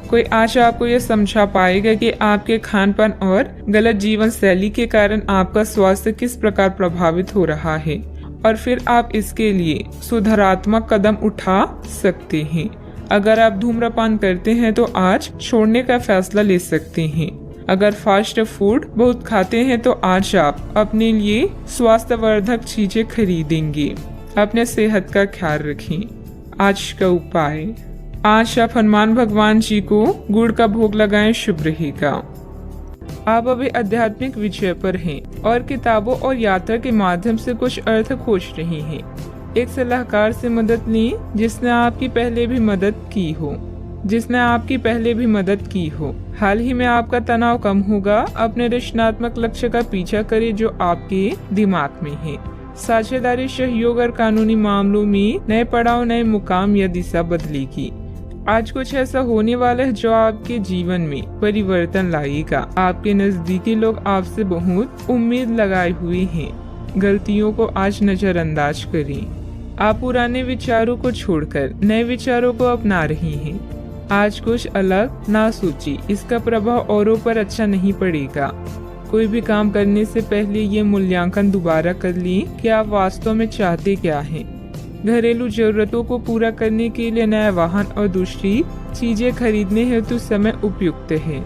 कोई आज आपको यह समझा पाएगा कि आपके खानपान और गलत जीवन शैली के कारण आपका स्वास्थ्य किस प्रकार प्रभावित हो रहा है और फिर आप इसके लिए सुधारात्मक कदम उठा सकते हैं। अगर आप धूम्रपान करते हैं तो आज छोड़ने का फैसला ले सकते हैं। अगर फास्ट फूड बहुत खाते हैं तो आज आप अपने लिए स्वास्थ्यवर्धक चीजें खरीदेंगे। अपने सेहत का ख्याल रखें। आज का उपाय, आज आप हनुमान भगवान जी को गुड़ का भोग लगाएं, शुभ रहेगा। आप अभी आध्यात्मिक विजय पर हैं और किताबों और यात्रा के माध्यम से कुछ अर्थ खोज रहे हैं। एक सलाहकार से मदद लें जिसने आपकी पहले भी मदद की हो। हाल ही में आपका तनाव कम होगा। अपने रचनात्मक लक्ष्य का पीछा करें जो आपके दिमाग में है। साझेदारी, सहयोग और कानूनी मामलों में नए पड़ाव, नए मुकाम या दिशा बदलेगी। आज कुछ ऐसा होने वाला है जो आपके जीवन में परिवर्तन लाएगा। आपके नजदीकी लोग आपसे बहुत उम्मीद लगाए हुए हैं। गलतियों को आज नजरअंदाज करें। आप पुराने विचारों को छोड़कर नए विचारों को अपना रही हैं। आज कुछ अलग ना सोचिए, इसका प्रभाव औरों पर अच्छा नहीं पड़ेगा। कोई भी काम करने से पहले ये मूल्यांकन दोबारा कर लें कि आप वास्तव में चाहते क्या हैं। घरेलू जरूरतों को पूरा करने के लिए नया वाहन और दूसरी चीजें खरीदने हेतु समय उपयुक्त है।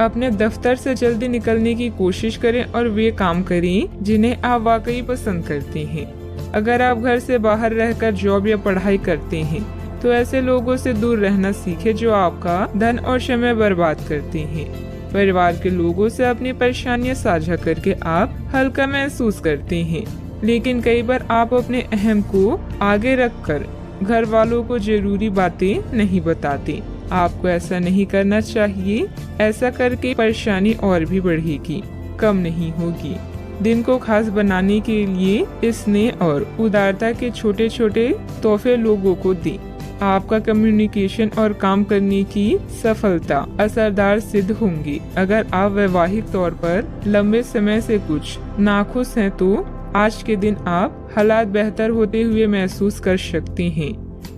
अपने दफ्तर से जल्दी निकलने की कोशिश करें और वे काम करें जिन्हें आप वाकई पसंद करते हैं। अगर आप घर से बाहर रहकर जॉब या पढ़ाई करते हैं तो ऐसे लोगों से दूर रहना सीखें जो आपका धन और समय बर्बाद करते हैं। परिवार के लोगों से अपनी परेशानियां साझा करके आप हल्का महसूस करते हैं, लेकिन कई बार आप अपने अहम को आगे रखकर घर वालों को जरूरी बातें नहीं बताते। आपको ऐसा नहीं करना चाहिए। ऐसा करके परेशानी और भी बढ़ेगी। कम नहीं होगी। दिन को खास बनाने के लिए स्नेह और उदारता के छोटे छोटे तोहफे लोगों को दें। आपका कम्युनिकेशन और काम करने की सफलता असरदार सिद्ध होंगी। अगर आप वैवाहिक तौर पर लंबे समय से कुछ नाखुश हैं तो आज के दिन आप हालात बेहतर होते हुए महसूस कर सकते हैं।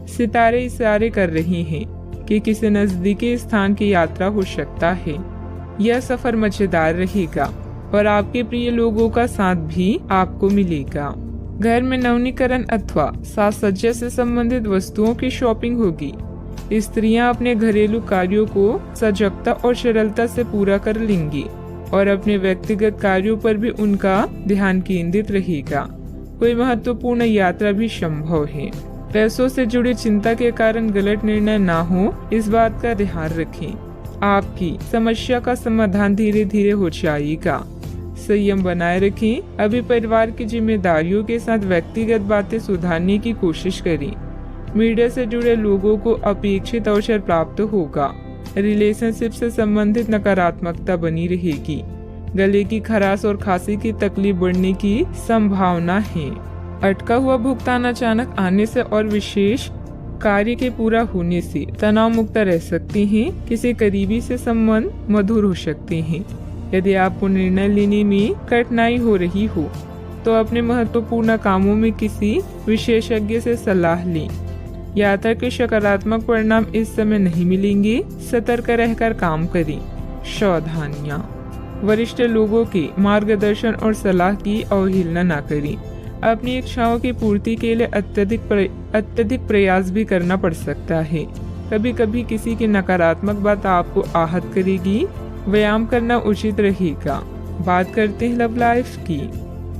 सितारे इशारे कर रहे हैं कि किसी नजदीकी स्थान की यात्रा हो सकता है। यह सफर मजेदार रहेगा और आपके प्रिय लोगों का साथ भी आपको मिलेगा। घर में नवीनीकरण अथवा साज सज्जा से संबंधित वस्तुओं की शॉपिंग होगी। स्त्रियां अपने घरेलू कार्यों को सजगता और सरलता से पूरा कर लेंगी और अपने व्यक्तिगत कार्यों पर भी उनका ध्यान केंद्रित रहेगा। कोई महत्वपूर्ण यात्रा भी संभव है। पैसों से जुड़ी चिंता के कारण गलत निर्णय ना हो, इस बात का ध्यान रखें। आपकी समस्या का समाधान धीरे धीरे हो जाएगा। संयम बनाए रखें। अभी परिवार की जिम्मेदारियों के साथ व्यक्तिगत बातें सुधारने की कोशिश करें। मीडिया से जुड़े लोगों को अपेक्षित अवसर प्राप्त होगा। रिलेशनशिप से संबंधित नकारात्मकता बनी रहेगी। गले की खराश और खांसी की तकलीफ बढ़ने की संभावना है। अटका हुआ भुगतान अचानक आने से और विशेष कार्य के पूरा होने से तनाव मुक्त रह सकते हैं। किसी करीबी से संबंध मधुर हो सकते हैं। यदि आपको निर्णय लेने में कठिनाई हो रही हो तो अपने महत्वपूर्ण कामों में किसी विशेषज्ञ से सलाह लें। यात्रा के सकारात्मक परिणाम इस समय नहीं मिलेंगे। सतर्क रहकर काम करें। सावधानियां। वरिष्ठ लोगों के मार्गदर्शन और सलाह की अवहेलना न करें। अपनी इच्छाओं की पूर्ति के लिए अत्यधिक प्रयास भी करना पड़ सकता है। कभी कभी किसी की नकारात्मक बात आपको आहत करेगी। व्यायाम करना उचित रहेगा। बात करते हैं लव लाइफ की।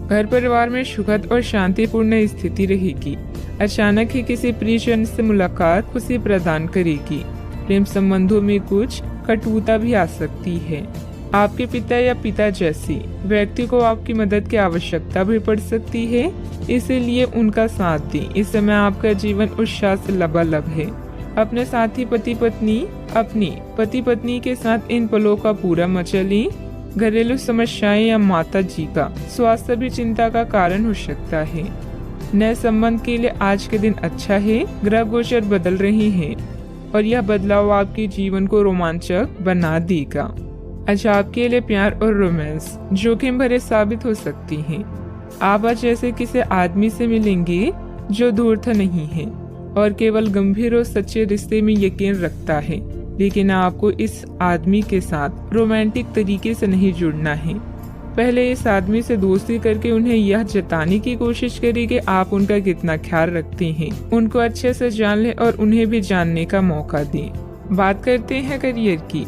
घर परिवार में सुखद और शांतिपूर्ण स्थिति रहेगी। अचानक ही किसी प्रियजन से मुलाकात खुशी प्रदान करेगी। प्रेम संबंधों में कुछ कटुता भी आ सकती है। आपके पिता या पिता जैसे व्यक्ति को आपकी मदद की आवश्यकता भी पड़ सकती है, इसीलिए उनका साथ दें। इस समय आपका जीवन उत्साह से लबालब है। अपने साथी अपनी पति पत्नी के साथ इन पलों का पूरा मजा लें। घरेलू समस्याएं या माता जी का स्वास्थ्य भी चिंता का कारण हो सकता है। नए संबंध के लिए आज के दिन अच्छा है। ग्रह गोचर बदल रहे हैं और यह बदलाव आपके जीवन को रोमांचक बना देगा। आज आपके लिए प्यार और रोमांस जोखिम भरे साबित हो सकती हैं। आप आज ऐसे किसी आदमी से मिलेंगे जो धूर्त नहीं है और केवल गंभीर और सच्चे रिश्ते में यकीन रखता है, लेकिन आपको इस आदमी के साथ रोमांटिक तरीके से नहीं जुड़ना है। पहले इस आदमी से दोस्ती करके उन्हें यह जताने की कोशिश करें कि आप उनका कितना ख्याल रखते हैं। उनको अच्छे से जान लें और उन्हें भी जानने का मौका दें। बात करते हैं करियर की।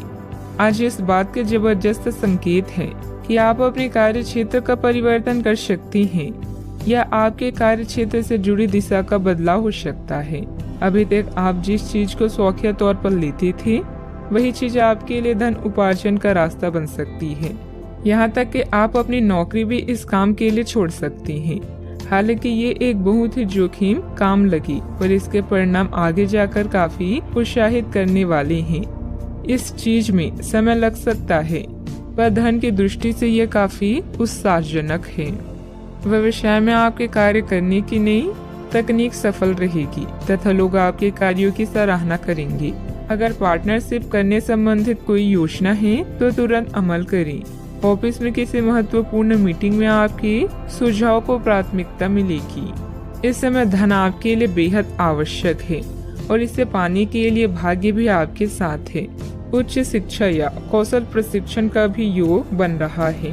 आज इस बात के जबरदस्त संकेत है कि आप अपने कार्य क्षेत्र का परिवर्तन कर सकती हैं या आपके कार्य क्षेत्र से जुड़ी दिशा का बदलाव हो सकता है। अभी तक आप जिस चीज को शौकिया तौर पर लेते थे, वही चीज आपके लिए धन उपार्जन का रास्ता बन सकती है। यहाँ तक कि आप अपनी नौकरी भी इस काम के लिए छोड़ सकती हैं। हालांकि ये एक बहुत ही जोखिम काम लगी और इसके परिणाम आगे जाकर काफी उत्साहित करने वाले हैं। इस चीज में समय लग सकता है, पर धन की दृष्टि से यह काफी उत्साहजनक है। व्यवसाय में आपके कार्य करने की नई तकनीक सफल रहेगी तथा लोग आपके कार्यों की सराहना करेंगे। अगर पार्टनरशिप करने संबंधित कोई योजना है तो तुरंत अमल करें। ऑफिस में किसी महत्वपूर्ण मीटिंग में आपके सुझाव को प्राथमिकता मिलेगी। इस समय धन आपके लिए बेहद आवश्यक है और इसे पाने के लिए भाग्य भी आपके साथ है। उच्च शिक्षा या कौशल प्रशिक्षण का भी योग बन रहा है।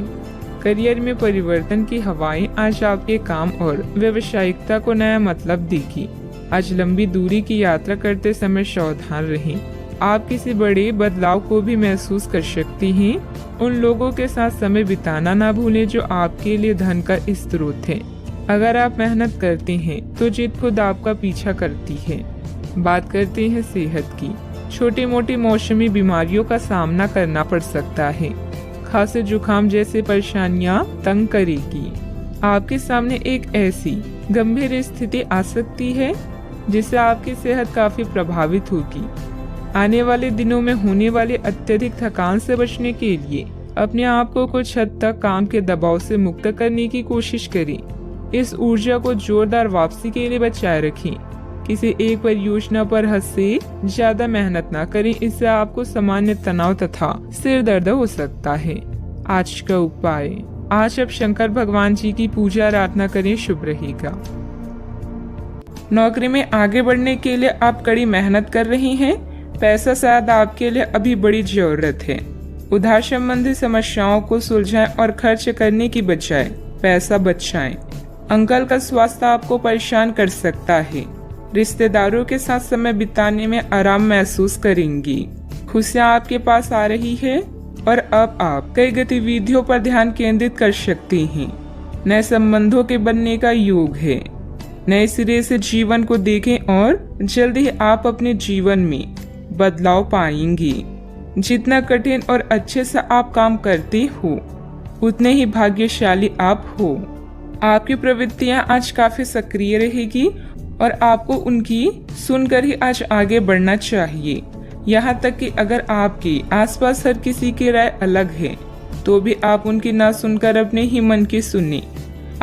करियर में परिवर्तन की हवाएं आज आपके काम और व्यावसायिकता को नया मतलब देगी। आज लंबी दूरी की यात्रा करते समय सावधान रहें। आप किसी बड़े बदलाव को भी महसूस कर सकती हैं। उन लोगों के साथ समय बिताना ना भूलें जो आपके लिए धन का स्रोत है। अगर आप मेहनत करते हैं तो जीत खुद आपका पीछा करती है। बात करते हैं सेहत की। छोटी मोटी मौसमी बीमारियों का सामना करना पड़ सकता है। खांसी जुकाम जैसी परेशानियां तंग करेगी। आपके सामने एक ऐसी गंभीर स्थिति आ सकती है जिससे आपकी सेहत काफी प्रभावित होगी। आने वाले दिनों में होने वाली अत्यधिक थकान से बचने के लिए अपने आप को कुछ हद तक काम के दबाव से मुक्त करने की कोशिश करें। इस ऊर्जा को जोरदार वापसी के लिए बचाए रखें। किसी एक परियोजना पर हद से ज्यादा मेहनत न करें, इससे आपको सामान्य तनाव तथा सिर दर्द हो सकता है। आज का उपाय, आज आप शंकर भगवान जी की पूजा आराधना करें, शुभ रहेगा। नौकरी में आगे बढ़ने के लिए आप कड़ी मेहनत कर रही हैं। पैसा शायद आपके लिए अभी बड़ी जरूरत है। उधार संबंधी समस्याओं को सुलझाएं और खर्च करने की बजाय पैसा बचाएं। अंकल का स्वास्थ्य आपको परेशान कर सकता है। रिश्तेदारों के साथ समय बिताने में आराम महसूस करेंगी। खुशियाँ आपके पास आ रही है और अब आप कई गतिविधियों पर ध्यान केंद्रित कर सकती हैं। नए संबंधों के बनने का योग है। नए सिरे से जीवन को देखें और जल्द ही आप अपने जीवन में बदलाव पाएंगी। जितना कठिन और अच्छे से आप काम करती हो, उतने ही भाग्यशाली आप हो। आपकी प्रवृत्तियां आज काफी सक्रिय रहेगी और आपको उनकी सुनकर ही आज आगे बढ़ना चाहिए। यहाँ तक कि अगर आपके आसपास हर किसी की राय अलग है, तो भी आप उनकी ना सुनकर अपने ही मन की सुनिए।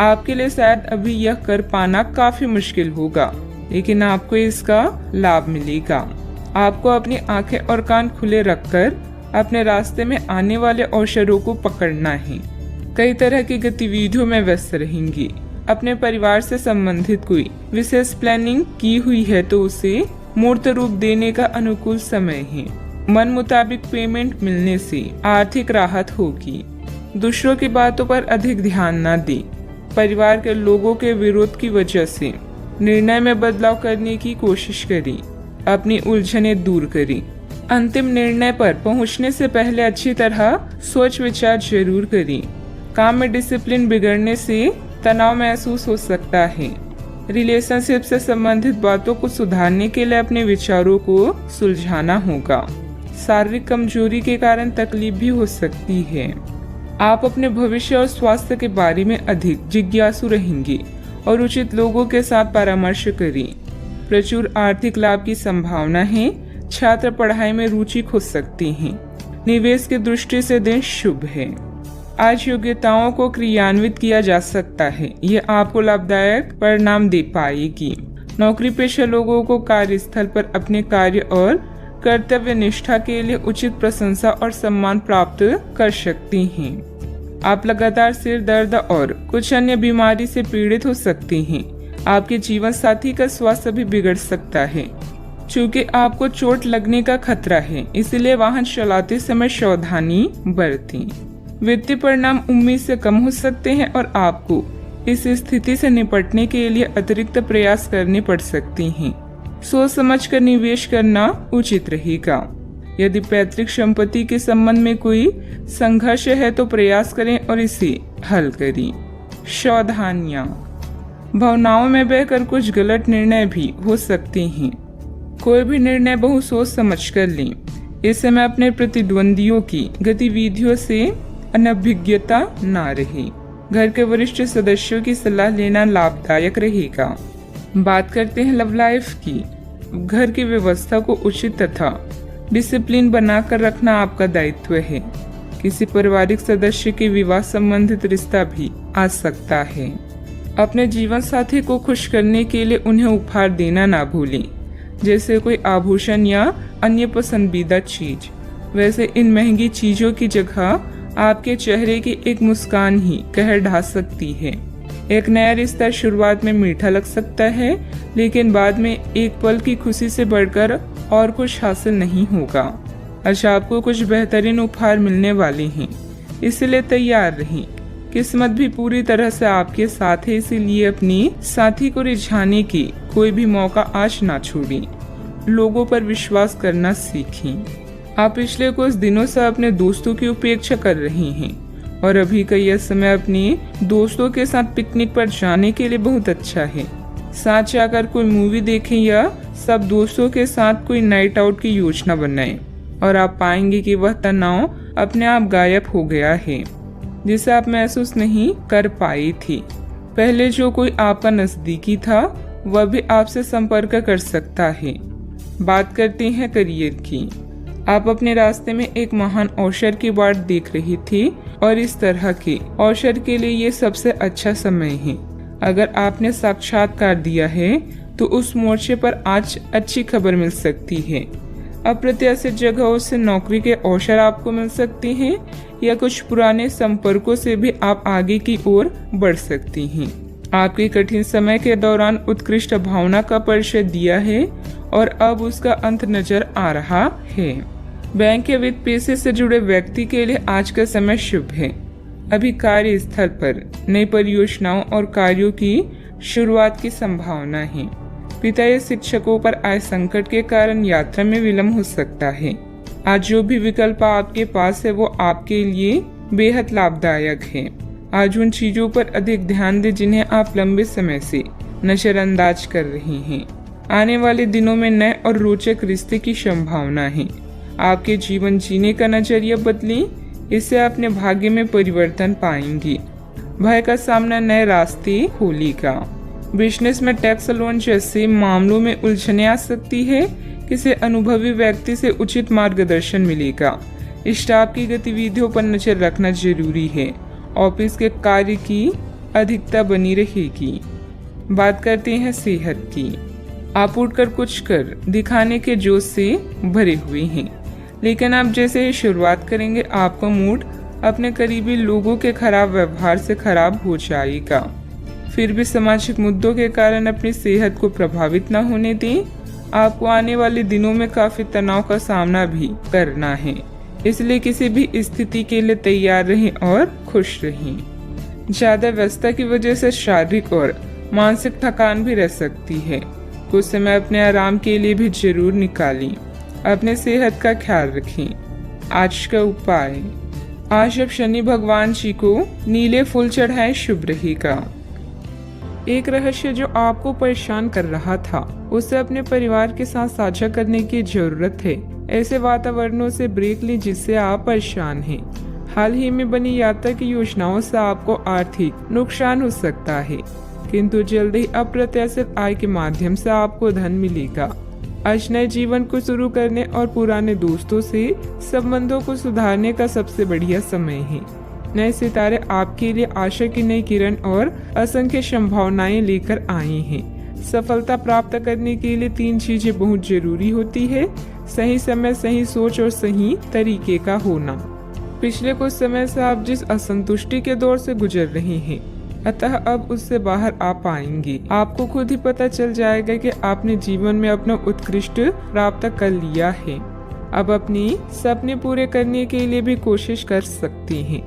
आपके लिए शायद अभी यह कर पाना काफी मुश्किल होगा, लेकिन आपको इसका लाभ मिलेगा। आपको अपनी आंखें और कान खुले रखकर अपने रास्ते में आने वाले अवसरों को पकड़ना है। कई तरह की गतिविधियों में व्यस्त रहेंगी। अपने परिवार से संबंधित कोई विशेष प्लानिंग की हुई है तो उसे मूर्त रूप देने का अनुकूल समय है। मन मुताबिक पेमेंट मिलने से आर्थिक राहत होगी। दूसरों की बातों पर अधिक ध्यान न दें। परिवार के लोगों के विरोध की वजह से निर्णय में बदलाव करने की कोशिश करें। अपनी उलझनें दूर करें। अंतिम निर्णय पर पहुंचने से पहले अच्छी तरह सोच विचार जरूर करें। काम में डिसिप्लिन बिगड़ने से तनाव महसूस हो सकता है। रिलेशनशिप से संबंधित बातों को सुधारने के लिए अपने विचारों को सुलझाना होगा। शारीरिक कमजोरी के कारण तकलीफ भी हो सकती है। आप अपने भविष्य और स्वास्थ्य के बारे में अधिक जिज्ञासु रहेंगे और उचित लोगों के साथ परामर्श करें। प्रचुर आर्थिक लाभ की संभावना है। छात्र पढ़ाई में रुचि खो सकती हैं। निवेश की दृष्टि से दिन शुभ है। आज योग्यताओं को क्रियान्वित किया जा सकता है। यह आपको लाभदायक परिणाम दे पाएगी। नौकरी पेशा लोगों को कार्यस्थल पर अपने कार्य और कर्तव्य निष्ठा के लिए उचित प्रशंसा और सम्मान प्राप्त कर सकती हैं। आप लगातार सिर दर्द और कुछ अन्य बीमारी से पीड़ित हो सकती हैं। आपके जीवन साथी का स्वास्थ्य भी बिगड़ सकता है। चूँकि आपको चोट लगने का खतरा है, इसलिए वाहन चलाते समय सावधानी बरतें। वित्तीय परिणाम उम्मीद से कम हो सकते हैं और आपको इस स्थिति से निपटने के लिए अतिरिक्त प्रयास करने पड़ सकते हैं। सोच समझकर निवेश करना उचित रहेगा। यदि पैतृक संपत्ति के संबंध में कोई संघर्ष है तो प्रयास करें और इसे हल करें। सावधानियां, भावनाओं में बहकर कुछ गलत निर्णय भी हो सकते हैं। कोई भी निर्णय बहुत सोच समझ कर लें। इस समय अपने प्रतिद्वंदियों की गतिविधियों से अनभिज्ञता न रहे। घर के वरिष्ठ सदस्यों की सलाह लेना लाभदायक रहेगा। बात करते हैं लव लाइफ की। घर की व्यवस्था को उचित तथा डिसिप्लिन बनाकर रखना आपका दायित्व है। किसी पारिवारिक सदस्य के विवाह संबंधित रिश्ता भी आ सकता है। अपने जीवन साथी को खुश करने के लिए उन्हें उपहार देना ना भूलें, जैसे कोई आभूषण या अन्य पसंदीदा चीज। वैसे इन महंगी चीजों की जगह आपके चेहरे की एक मुस्कान ही कहर ढा सकती है। एक नया रिश्ता शुरुआत में मीठा लग सकता है, लेकिन बाद में एक पल की खुशी से बढ़कर और कुछ हासिल नहीं होगा। अच्छा, आपको कुछ बेहतरीन उपहार मिलने वाले हैं, इसलिए तैयार रहें। किस्मत भी पूरी तरह से आपके साथ है, इसीलिए अपनी साथी को रिझाने की कोई भी मौका आज ना छोड़ें। लोगों पर विश्वास करना सीखें। आप पिछले कुछ दिनों से अपने दोस्तों की उपेक्षा कर रही हैं और अभी का यह समय अपने दोस्तों के साथ पिकनिक पर जाने के लिए बहुत अच्छा है। साथ जाकर कोई मूवी देखें या सब दोस्तों के साथ कोई नाइट आउट की योजना बनाएं और आप पाएंगे कि वह तनाव अपने आप गायब हो गया है, जिसे आप महसूस नहीं कर पाई थी। पहले जो कोई आपका नजदीकी था वह भी आपसे संपर्क कर सकता है। बात करते हैं करियर की। आप अपने रास्ते में एक महान अवसर की बाट देख रही थी और इस तरह के अवसर के लिए ये सबसे अच्छा समय है। अगर आपने साक्षात्कार दिया है तो उस मोर्चे पर आज अच्छी खबर मिल सकती है। अप्रत्याशित जगहों से नौकरी के अवसर आपको मिल सकते हैं या कुछ पुराने संपर्कों से भी आप आगे की ओर बढ़ सकती हैं। आपके कठिन समय के दौरान उत्कृष्ट भावना का परिचय दिया है और अब उसका अंत नजर आ रहा है। बैंक या वित्त पेशे से जुड़े व्यक्ति के लिए आज का समय शुभ है। अभी कार्यस्थल पर नई परियोजनाओं और कार्यों की शुरुआत की संभावना है। पिता या शिक्षकों पर आए संकट के कारण यात्रा में विलंब हो सकता है। आज जो भी विकल्प आपके पास है वो आपके लिए बेहद लाभदायक है। आज उन चीजों पर अधिक ध्यान दें जिन्हें आप लंबे समय से नजरअंदाज कर रही हैं। आने वाले दिनों में नए और रोचक रिश्ते की संभावना है। आपके जीवन जीने का नजरिया बदलें, इससे अपने भाग्य में परिवर्तन पाएंगी। भय का सामना नए रास्ते खोलेगा। बिजनेस में टैक्स लोन जैसे मामलों में उलझने आ सकती है। किसी अनुभवी व्यक्ति से उचित मार्गदर्शन मिलेगा। स्टाफ की गतिविधियों पर नजर रखना जरूरी है। ऑफिस के कार्य की अधिकता बनी रहेगी। बात करते हैं सेहत की। आप उठकर कुछ कर दिखाने के जोश से भरे हुए हैं, लेकिन आप जैसे ही शुरुआत करेंगे आपका मूड अपने करीबी लोगों के खराब व्यवहार से खराब हो जाएगा। फिर भी सामाजिक मुद्दों के कारण अपनी सेहत को प्रभावित न होने दें। आपको आने वाले दिनों में काफी तनाव का सामना भी करना है, इसलिए किसी भी स्थिति के लिए तैयार रहें और खुश रहें। ज्यादा व्यस्तता की वजह से शारीरिक और मानसिक थकान भी रह सकती है। कुछ समय अपने आराम के लिए भी जरूर निकालें। अपने सेहत का ख्याल रखें। आज का उपाय, आज अब शनि भगवान जी को नीले फूल चढ़ाएं, शुभ रहेगा। एक रहस्य जो आपको परेशान कर रहा था उसे अपने परिवार के साथ साझा करने की जरूरत है। ऐसे वातावरणों से ब्रेक लें जिससे आप परेशान हैं। हाल ही में बनी यात्रा की योजनाओं से आपको आर्थिक नुकसान हो सकता है, किंतु जल्द ही अप्रत्याशित आय के माध्यम से आपको धन मिलेगा। आज नए जीवन को शुरू करने और पुराने दोस्तों से संबंधों को सुधारने का सबसे बढ़िया समय है। नए सितारे आपके लिए आशा की नई किरण और असंख्य संभावनाएं लेकर आए हैं। सफलता प्राप्त करने के लिए 3 चीजें बहुत जरूरी होती है: सही समय, सही सोच और सही तरीके का होना। पिछले कुछ समय से आप जिस असंतुष्टि के दौर से गुजर रहे हैं, अतः अब उससे बाहर आ पाएंगे। आपको खुद ही पता चल जाएगा कि आपने जीवन में अपना उत्कृष्ट प्राप्त कर लिया है। अब अपनी सपने पूरे करने के लिए भी कोशिश कर सकते हैं।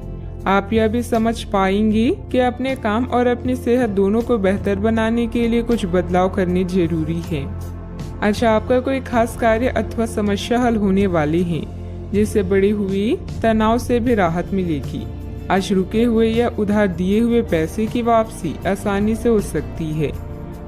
आप यह भी समझ पाएंगी कि अपने काम और अपनी सेहत दोनों को बेहतर बनाने के लिए कुछ बदलाव करने जरूरी है। अच्छा, आपका कोई खास कार्य अथवा समस्या हल होने वाली है, जिससे बढ़ी हुई तनाव से भी राहत मिलेगी। आज रुके हुए या उधार दिए हुए पैसे की वापसी आसानी से हो सकती है,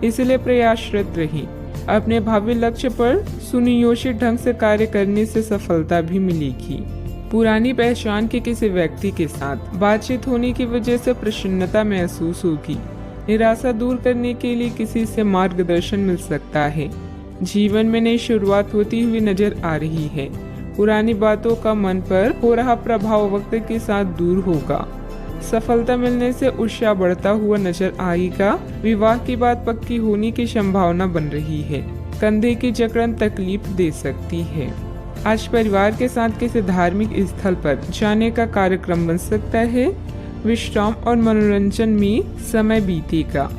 इसलिए प्रयासरत रहें। अपने भावी लक्ष्य पर सुनियोजित ढंग से कार्य करने से सफलता भी मिलेगी। पुरानी पहचान के किसी व्यक्ति के साथ बातचीत होने की वजह से प्रसन्नता महसूस होगी। निराशा दूर करने के लिए किसी से मार्गदर्शन मिल सकता है। जीवन में नई शुरुआत होती हुई नजर आ रही है। पुरानी बातों का मन पर हो रहा प्रभाव वक्त के साथ दूर होगा। सफलता मिलने से उत्साह बढ़ता हुआ नजर आएगा। विवाह की बात पक्की होने की संभावना बन रही है। कंधे की जकड़न तकलीफ दे सकती है। आज परिवार के साथ किसी धार्मिक स्थल पर जाने का कार्यक्रम बन सकता है। विश्राम और मनोरंजन में समय बीतेगा।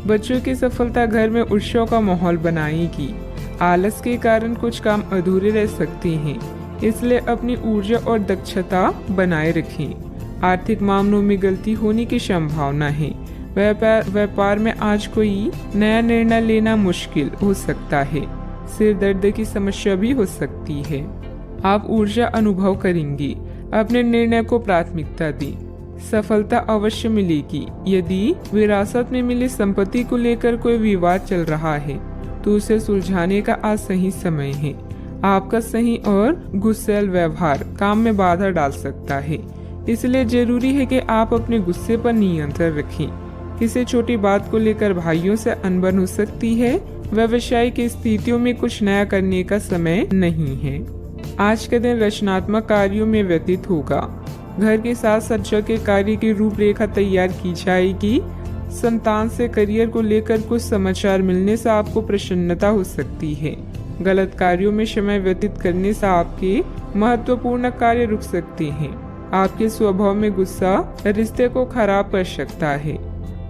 बच्चों की सफलता घर में उत्सव का माहौल बनाएगी। आलस के कारण कुछ काम अधूरे रह सकते हैं, इसलिए अपनी ऊर्जा और दक्षता बनाए रखें। आर्थिक मामलों में गलती होने की संभावना है। व्यापार में आज कोई नया निर्णय लेना मुश्किल हो सकता है। सिर दर्द की समस्या भी हो सकती है। आप ऊर्जा अनुभव करेंगी। अपने निर्णय को प्राथमिकता दें। सफलता अवश्य मिलेगी। यदि विरासत में मिली संपत्ति को लेकर कोई विवाद चल रहा है तो उसे सुलझाने का आज सही समय है। आपका सही और गुस्सैल व्यवहार काम में बाधा डाल सकता है, इसलिए जरूरी है कि आप अपने गुस्से पर नियंत्रण रखें। किसी छोटी बात को लेकर भाइयों से अनबन हो सकती है। व्यवसायिक स्थितियों में कुछ नया करने का समय नहीं है। आज का दिन रचनात्मक कार्यों में व्यतीत होगा। घर के साथ सज्जा के कार्य की रूपरेखा तैयार की जाएगी। संतान से करियर को लेकर कुछ समाचार मिलने से आपको प्रसन्नता हो सकती है। गलत कार्यों में समय व्यतीत करने से आपके महत्वपूर्ण कार्य रुक सकते हैं। आपके स्वभाव में गुस्सा रिश्ते को खराब कर सकता है।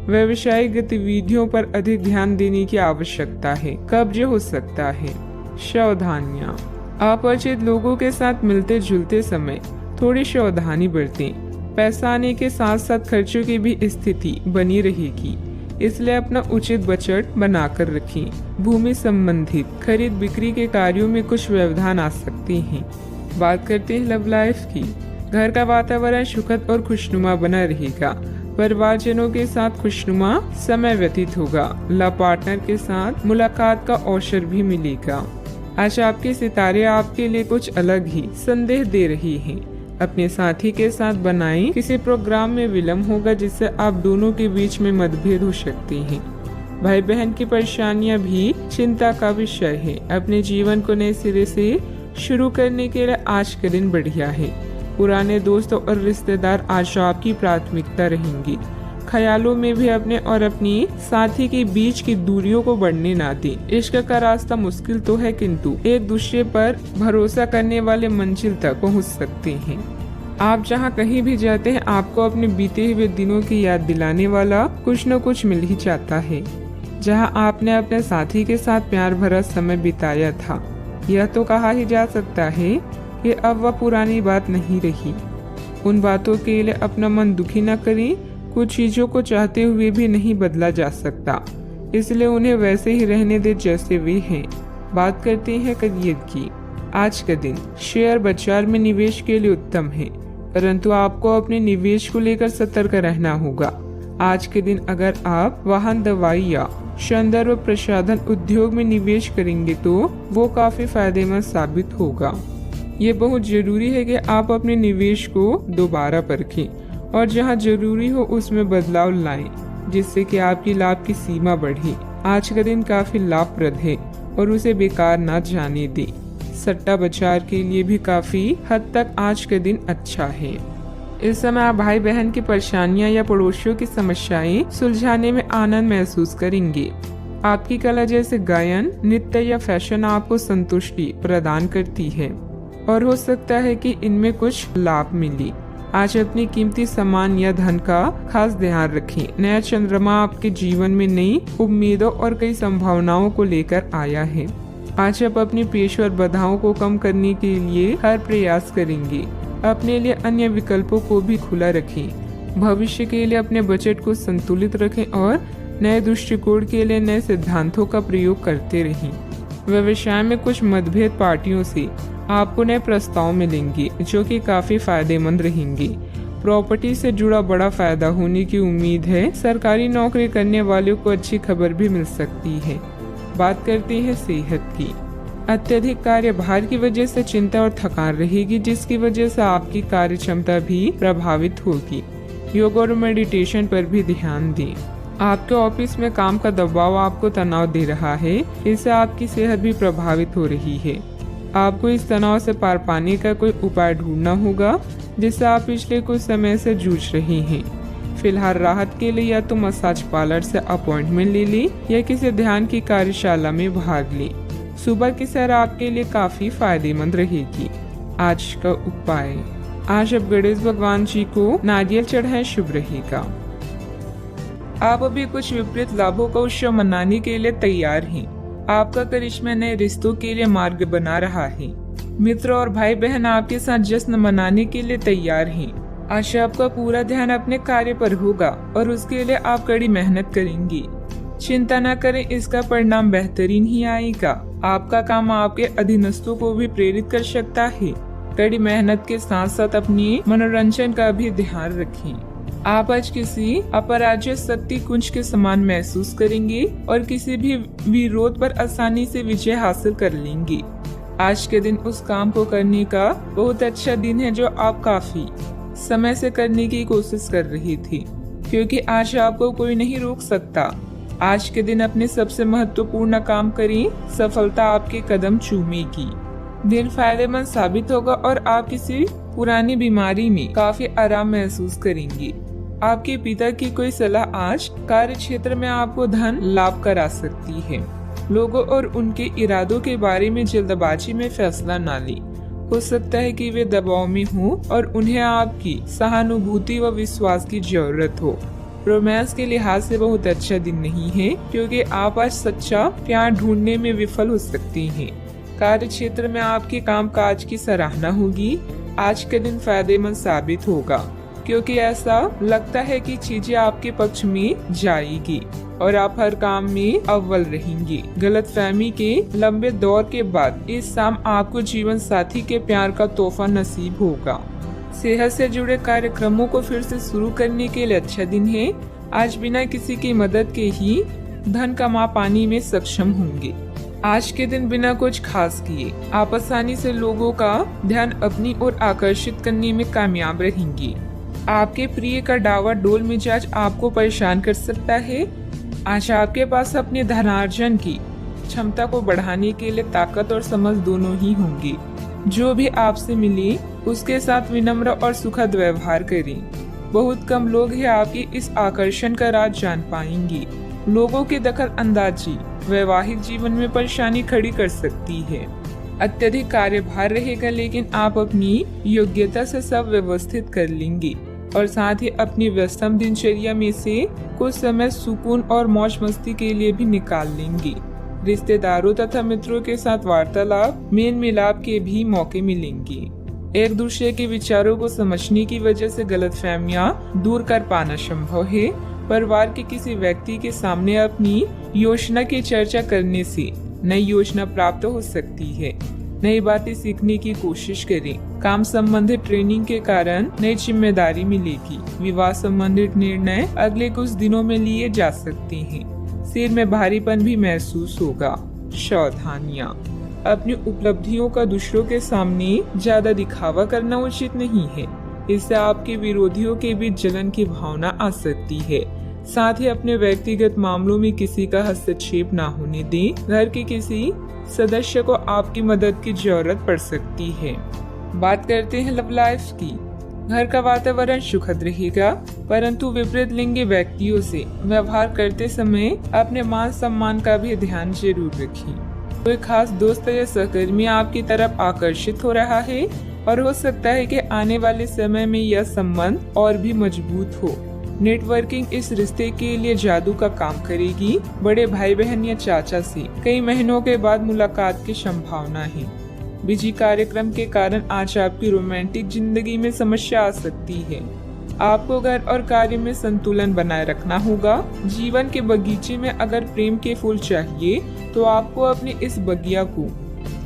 व्यवसायिक गतिविधियों पर अधिक ध्यान देने की आवश्यकता है। कब्ज हो सकता है। सावधानियां, अपरिचित लोगों के साथ मिलते जुलते समय थोड़ी सावधानी बरतें। पैसा आने के साथ साथ खर्चों की भी स्थिति बनी रहेगी, इसलिए अपना उचित बजट बनाकर रखें। भूमि संबंधित खरीद बिक्री के कार्यों में कुछ व्यवधान आ सकते हैं। बात करते हैं लव लाइफ की। घर का वातावरण सुखद और खुशनुमा बना रहेगा। परिवारजनों के साथ खुशनुमा समय व्यतीत होगा। लव पार्टनर के साथ मुलाकात का अवसर भी मिलेगा। आज आपके सितारे आपके लिए कुछ अलग ही संदेश दे रही हैं। अपने साथी के साथ बनाएं। किसी प्रोग्राम में विलम्ब होगा जिससे आप दोनों के बीच में मतभेद हो सकते हैं। भाई बहन की परेशानियां भी चिंता का विषय है। अपने जीवन को नए सिरे से शुरू करने के लिए आज का दिन बढ़िया है। पुराने दोस्तों और रिश्तेदार आज आपकी प्राथमिकता रहेंगी। ख्यालों में भी अपने और अपनी साथी के बीच की दूरियों को बढ़ने ना दें। इश्क का रास्ता मुश्किल तो है, किंतु एक दूसरे पर भरोसा करने वाले मंजिल तक पहुंच सकते हैं। आप जहां कहीं भी जाते हैं, आपको अपने बीते हुए दिनों की याद दिलाने वाला कुछ न कुछ मिल ही जाता है। जहां आपने अपने साथी के साथ प्यार भरा समय बिताया था, यह तो कहा ही जा सकता है कि अब वह पुरानी बात नहीं रही। उन बातों के लिए अपना मन दुखी न करें। कुछ चीजों को चाहते हुए भी नहीं बदला जा सकता, इसलिए उन्हें वैसे ही रहने दे जैसे वे हैं। बात करते हैं करियर की। आज का दिन शेयर बाजार में निवेश के लिए उत्तम है, परंतु आपको अपने निवेश को लेकर सतर्क रहना होगा। आज के दिन अगर आप वाहन, दवाई या सौंदर्य प्रसाधन उद्योग में निवेश करेंगे तो वो काफी फायदेमंद साबित होगा। ये बहुत जरूरी है कि आप अपने निवेश को दोबारा परखें और जहां जरूरी हो उसमें बदलाव लाएं, जिससे कि आपकी लाभ की सीमा बढ़े। आज का दिन काफी लाभप्रद है और उसे बेकार ना जाने दें। सट्टा बाजार के लिए भी काफी हद तक आज का दिन अच्छा है। इस समय आप भाई बहन की परेशानियां या पड़ोसियों की समस्याएं सुलझाने में आनंद महसूस करेंगे। आपकी कला जैसे गायन, नृत्य या फैशन आपको संतुष्टि प्रदान करती है और हो सकता है कि इनमें कुछ लाभ मिले। आज अपनी कीमती सामान या धन का खास ध्यान रखें। नया चंद्रमा आपके जीवन में नई उम्मीदों और कई संभावनाओं को लेकर आया है। आज आप अपनी पेशेवर बाधाओं को कम करने के लिए हर प्रयास करेंगे। अपने लिए अन्य विकल्पों को भी खुला रखें। भविष्य के लिए अपने बजट को संतुलित रखें और नए दृष्टिकोण के लिए नए सिद्धांतों का प्रयोग करते रहें। व्यवसाय में कुछ मतभेद पार्टियों से आपको नए प्रस्ताव मिलेंगे जो कि काफी फायदेमंद रहेंगे। प्रॉपर्टी से जुड़ा बड़ा फायदा होने की उम्मीद है। सरकारी नौकरी करने वालों को अच्छी खबर भी मिल सकती है। बात करते हैं सेहत की। अत्यधिक कार्यभार की वजह से चिंता और थकान रहेगी, जिसकी वजह से आपकी कार्य क्षमता भी प्रभावित होगी। योग और मेडिटेशन पर भी ध्यान दें। आपके ऑफिस में काम का दबाव आपको तनाव दे रहा है, इससे आपकी सेहत भी प्रभावित हो रही है। आपको इस तनाव से पार पाने का कोई उपाय ढूंढना होगा जिससे आप पिछले कुछ समय से जूझ रहे हैं। फिलहाल राहत के लिए या तो मसाज पार्लर से अपॉइंटमेंट ले लें या किसी ध्यान की कार्यशाला में भाग लें। सुबह की सैर आपके लिए काफी फायदेमंद रहेगी। आज का उपाय, आज आप गणेश भगवान जी को नारियल चढ़ाएं, शुभ रहेगा। आप अभी कुछ विपरीत लाभों का उत्सव मनाने के लिए तैयार हैं। आपका करिश्मा नए रिश्तों के लिए मार्ग बना रहा है। मित्र और भाई बहन आपके साथ जश्न मनाने के लिए तैयार हैं। आज आपका पूरा ध्यान अपने कार्य पर होगा और उसके लिए आप कड़ी मेहनत करेंगे। चिंता न करें, इसका परिणाम बेहतरीन ही आएगा। आपका काम आपके अधीनस्थों को भी प्रेरित कर सकता है। कड़ी मेहनत के साथ साथ अपनी मनोरंजन का भी ध्यान रखें। आप आज किसी अपराज्य शक्ति कुंज के समान महसूस करेंगे और किसी भी विरोध पर आसानी से विजय हासिल कर लेंगे। आज के दिन उस काम को करने का बहुत अच्छा दिन है जो आप काफी समय से करने की कोशिश कर रही थी, क्योंकि आज आपको कोई नहीं रोक सकता। आज के दिन अपने सबसे महत्वपूर्ण काम करें, सफलता आपके कदम चूमेगी। दिन फायदेमंद साबित होगा और आप किसी पुरानी बीमारी में काफी आराम महसूस करेंगे। आपके पिता की कोई सलाह आज कार्य क्षेत्र में आपको धन लाभ करा सकती है। लोगों और उनके इरादों के बारे में जल्दबाजी में फैसला न लें। हो सकता है कि वे दबाव में हों और उन्हें आपकी सहानुभूति व विश्वास की जरूरत हो। रोमांस के लिहाज से बहुत अच्छा दिन नहीं है, क्योंकि आप आज सच्चा प्यार ढूंढने में विफल हो सकते हैं। कार्य क्षेत्र में आपके कामकाज की सराहना होगी। आज का दिन फायदेमंद साबित होगा, क्योंकि ऐसा लगता है कि चीजें आपके पक्ष में जाएगी और आप हर काम में अव्वल रहेंगे। गलतफहमी के लंबे दौर के बाद इस शाम आपको जीवन साथी के प्यार का तोहफा नसीब होगा। सेहत से जुड़े कार्यक्रमों को फिर से शुरू करने के लिए अच्छा दिन है। आज बिना किसी की मदद के ही धन कमा पाने में सक्षम होंगे। आज के दिन बिना कुछ खास किए आप आसानी से लोगों का ध्यान अपनी ओर आकर्षित करने में कामयाब रहेंगे। आपके प्रिय का डावाडोल मिजाज आपको परेशान कर सकता है। आज आपके पास अपने धनार्जन की क्षमता को बढ़ाने के लिए ताकत और समझ दोनों ही होंगी। जो भी आपसे मिले उसके साथ विनम्र और सुखद व्यवहार करें। बहुत कम लोग हैं आपके इस आकर्षण का राज जान पाएंगे। लोगों की दखल अंदाजी वैवाहिक जीवन में परेशानी खड़ी कर सकती है। अत्यधिक कार्यभार रहेगा, लेकिन आप अपनी योग्यता से सब व्यवस्थित कर लेंगे और साथ ही अपनी व्यस्तम दिनचर्या में से कुछ समय सुकून और मौज मस्ती के लिए भी निकाल लेंगे। रिश्तेदारों तथा मित्रों के साथ वार्तालाप मेल मिलाप के भी मौके मिलेंगे। एक दूसरे के विचारों को समझने की वजह से गलतफहमियां दूर कर पाना संभव है। परिवार के किसी व्यक्ति के सामने अपनी योजना की चर्चा करने से नई योजना प्राप्त हो सकती है। नई बातें सीखने की कोशिश करें। काम संबंधित ट्रेनिंग के कारण नई जिम्मेदारी मिलेगी। विवाह संबंधित निर्णय अगले कुछ दिनों में लिए जा सकते हैं। सिर में भारीपन भी महसूस होगा। सावधानियां, अपनी उपलब्धियों का दूसरों के सामने ज्यादा दिखावा करना उचित नहीं है। इससे आपके विरोधियों के बीच जलन की भावना आ सकती है। साथ ही अपने व्यक्तिगत मामलों में किसी का हस्तक्षेप न होने दें। घर के किसी सदस्य को आपकी मदद की जरूरत पड़ सकती है। बात करते हैं लव लाइफ की। घर का वातावरण सुखद रहेगा, परंतु विपरीत लिंगी व्यक्तियों से व्यवहार करते समय अपने मान सम्मान का भी ध्यान जरूर रखें। कोई खास दोस्त या सहकर्मी आपकी तरफ आकर्षित हो रहा है और हो सकता है कि आने वाले समय में यह संबंध और भी मजबूत हो। नेटवर्किंग इस रिश्ते के लिए जादू का काम करेगी। बड़े भाई बहन या चाचा से कई महीनों के बाद मुलाकात की संभावना है। बिजी कार्यक्रम के कारण आज आपकी रोमांटिक जिंदगी में समस्या आ सकती है। आपको घर और कार्य में संतुलन बनाए रखना होगा। जीवन के बगीचे में अगर प्रेम के फूल चाहिए तो आपको अपने इस बगिया को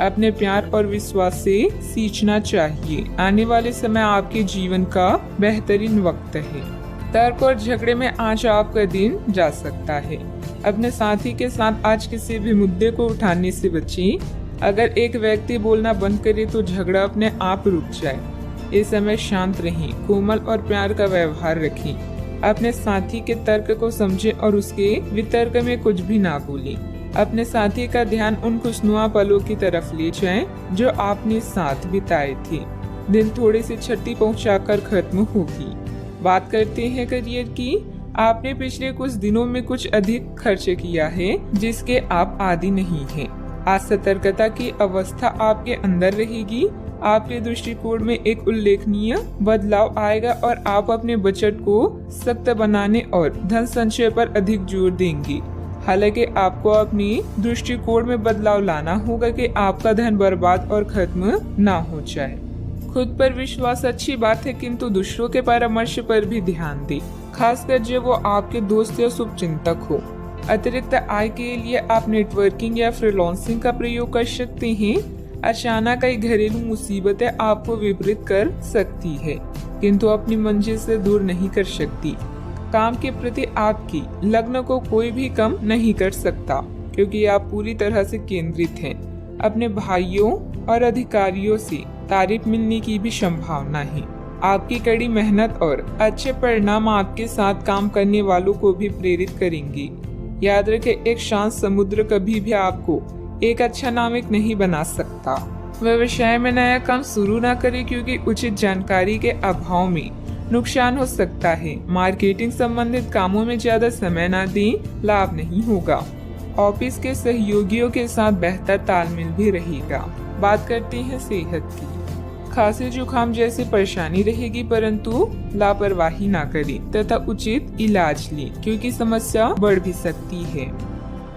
अपने प्यार और विश्वास से सींचना चाहिए। आने वाले समय आपके जीवन का बेहतरीन वक्त है। तर्क और झगड़े में आज आपका दिन जा सकता है। अपने साथी के साथ आज किसी भी मुद्दे को उठाने से बचें। अगर एक व्यक्ति बोलना बंद करे तो झगड़ा अपने आप रुक जाए। इस समय शांत रहें, कोमल और प्यार का व्यवहार रखें। अपने साथी के तर्क को समझें और उसके वितर्क में कुछ भी ना बोलें। अपने साथी का ध्यान उन खुशनुमा पलों की तरफ ले जाएं जो आपने साथ बिताए थे। दिन थोड़ी सी क्षति पहुंचाकर खत्म होगी। बात करते हैं करियर की। आपने पिछले कुछ दिनों में कुछ अधिक खर्च किया है जिसके आप आदी नहीं हैं। आज सतर्कता की अवस्था आपके अंदर रहेगी। आपके दृष्टिकोण में एक उल्लेखनीय बदलाव आएगा और आप अपने बजट को सख्त बनाने और धन संचय पर अधिक जोर देंगे। हालांकि आपको अपनी दृष्टिकोण में बदलाव लाना होगा कि आपका धन बर्बाद और खत्म ना हो जाए। खुद पर विश्वास अच्छी बात है, किंतु दूसरों के परामर्श पर भी ध्यान दें, खासकर जब वो आपके दोस्त या शुभचिंतक हो। अतिरिक्त आय के लिए आप नेटवर्किंग या फ्रीलांसिंग का प्रयोग कर सकते हैं। अचानक कई घरेलू मुसीबतें आपको विपरीत कर सकती है, किंतु अपनी मंजिल से दूर नहीं कर सकती। काम के प्रति आपकी लगन को कोई भी कम नहीं कर सकता, क्योंकि आप पूरी तरह से केंद्रित हैं। अपने भाइयों और अधिकारियों से तारीफ मिलने की भी संभावना है। आपकी कड़ी मेहनत और अच्छे परिणाम आपके साथ काम करने वालों को भी प्रेरित करेंगे। याद रखें, एक शांत समुद्र कभी भी आपको एक अच्छा नाविक नहीं बना सकता। व्यवसाय में नया काम शुरू न करें क्योंकि उचित जानकारी के अभाव में नुकसान हो सकता है। मार्केटिंग संबंधित कामों में ज्यादा समय न दें, लाभ नहीं होगा। ऑफिस के सहयोगियों के साथ बेहतर तालमेल भी रहेगा। बात करते हैं सेहत की। खांसी जुकाम जैसी परेशानी रहेगी, परंतु लापरवाही ना करें तथा उचित इलाज लें क्योंकि समस्या बढ़ भी सकती है।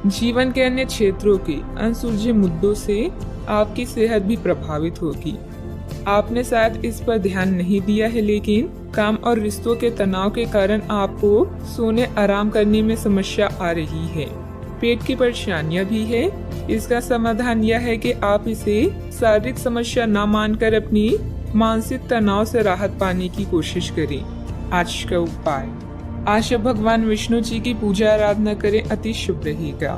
जीवन के अन्य क्षेत्रों के अनसुलझे मुद्दों से आपकी सेहत भी प्रभावित होगी। आपने शायद इस पर ध्यान नहीं दिया है, लेकिन काम और रिश्तों के तनाव के कारण आपको सोने आराम करने में समस्या आ रही है। पेट की परेशानियां भी है। इसका समाधान यह है कि आप इसे शारीरिक समस्या न मानकर अपनी मानसिक तनाव से राहत पाने की कोशिश करें। आज का उपाय, आज भगवान विष्णु जी की पूजा आराधना करें, अति शुभ रहेगा।